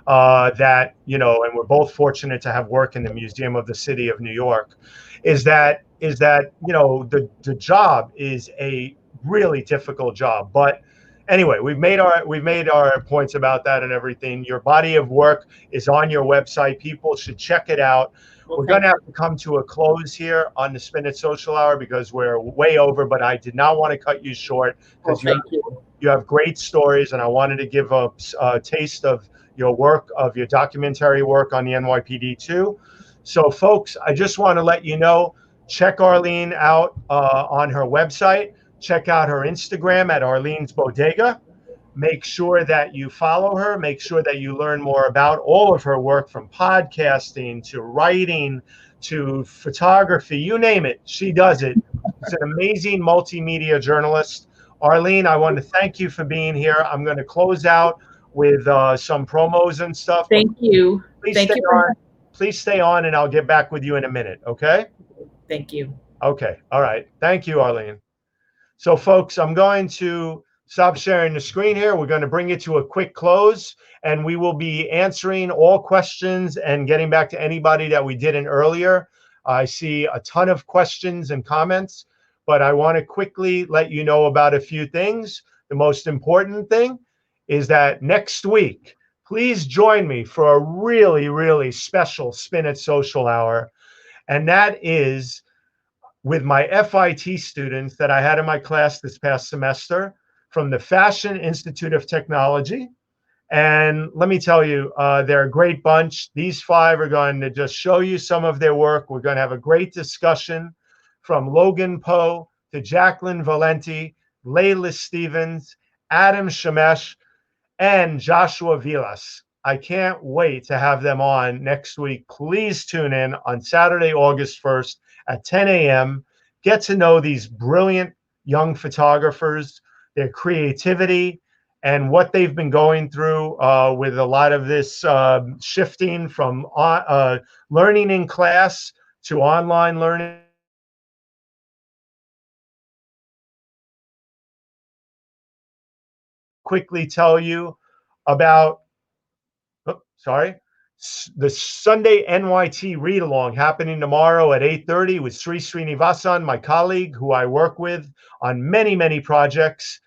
And we're both fortunate to have work in the Museum of the City of New York. Is that the job is a really difficult job, but anyway, we've made our points about that and everything. Your body of work is on your website. People should check it out. We're going to have to come to a close here on the Spin It Social Hour because we're way over, but I did not want to cut you short because you have great stories, and I wanted to give a taste of your work, of your documentary work on the NYPD too. So folks, I just want to let you know, check Arlene out on her website. Check out her Instagram at Arlene's Bodega. Make sure that you follow her. Make sure that you learn more about all of her work, from podcasting to writing to photography, you name it, she does it. She's an amazing multimedia journalist. Arlene, I want to thank you for being here. I'm going to close out with some promos and stuff. Thank you. Please stay on, and I'll get back with you in a minute, okay? Thank you. Okay, all right. Thank you, Arlene. So folks, I'm going to stop sharing the screen here. We're going to bring it to a quick close, and we will be answering all questions and getting back to anybody that we didn't earlier. I see a ton of questions and comments, but I want to quickly let you know about a few things. The most important thing is that next week, please join me for a really, really special Spin It Social Hour, and that is with my FIT students that I had in my class this past semester from the Fashion Institute of Technology. And let me tell you, they're a great bunch. These 5 are going to just show you some of their work. We're going to have a great discussion, from Logan Poe to Jacqueline Valenti, Layla Stevens, Adam Shemesh, and Joshua Vilas. I can't wait to have them on next week. Please tune in on Saturday, August 1st at 10 a.m. Get to know these brilliant young photographers, their creativity, and what they've been going through with a lot of this shifting from learning in class to online learning. Quickly tell you about the Sunday NYT read along happening tomorrow at 8:30 with Sri Srinivasan, my colleague who I work with on many, many projects.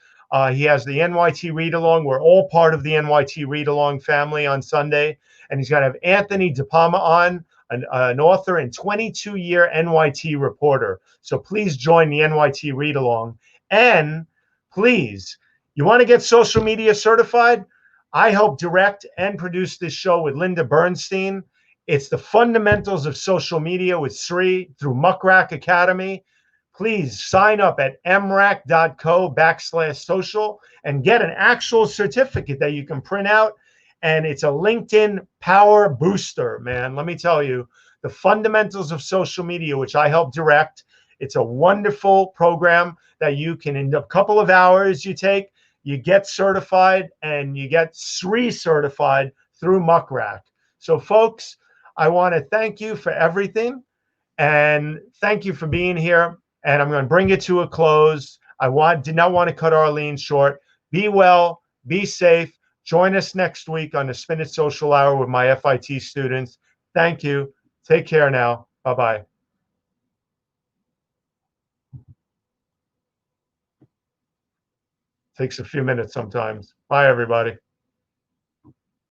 He has the NYT read along. We're all part of the NYT read along family on Sunday. And he's going to have Anthony DePalma on, an author and 22-year NYT reporter. So please join the NYT read along. And please, you want to get social media certified? I help direct and produce this show with Linda Bernstein. It's the fundamentals of social media with Sri through Muckrack Academy. Please sign up at mrac.co/social and get an actual certificate that you can print out. And it's a LinkedIn power booster, man. Let me tell you, the fundamentals of social media, which I help direct. It's a wonderful program that you can, in a couple of hours you take, you get certified, and you get Sri certified through Muckrack. So folks, I want to thank you for everything, and thank you for being here. And I'm going to bring it to a close. Did not want to cut Arlene short. Be well, be safe. Join us next week on the Spin It Social Hour with my FIT students. Thank you. Take care now. Bye-bye. Takes a few minutes sometimes. Bye, everybody.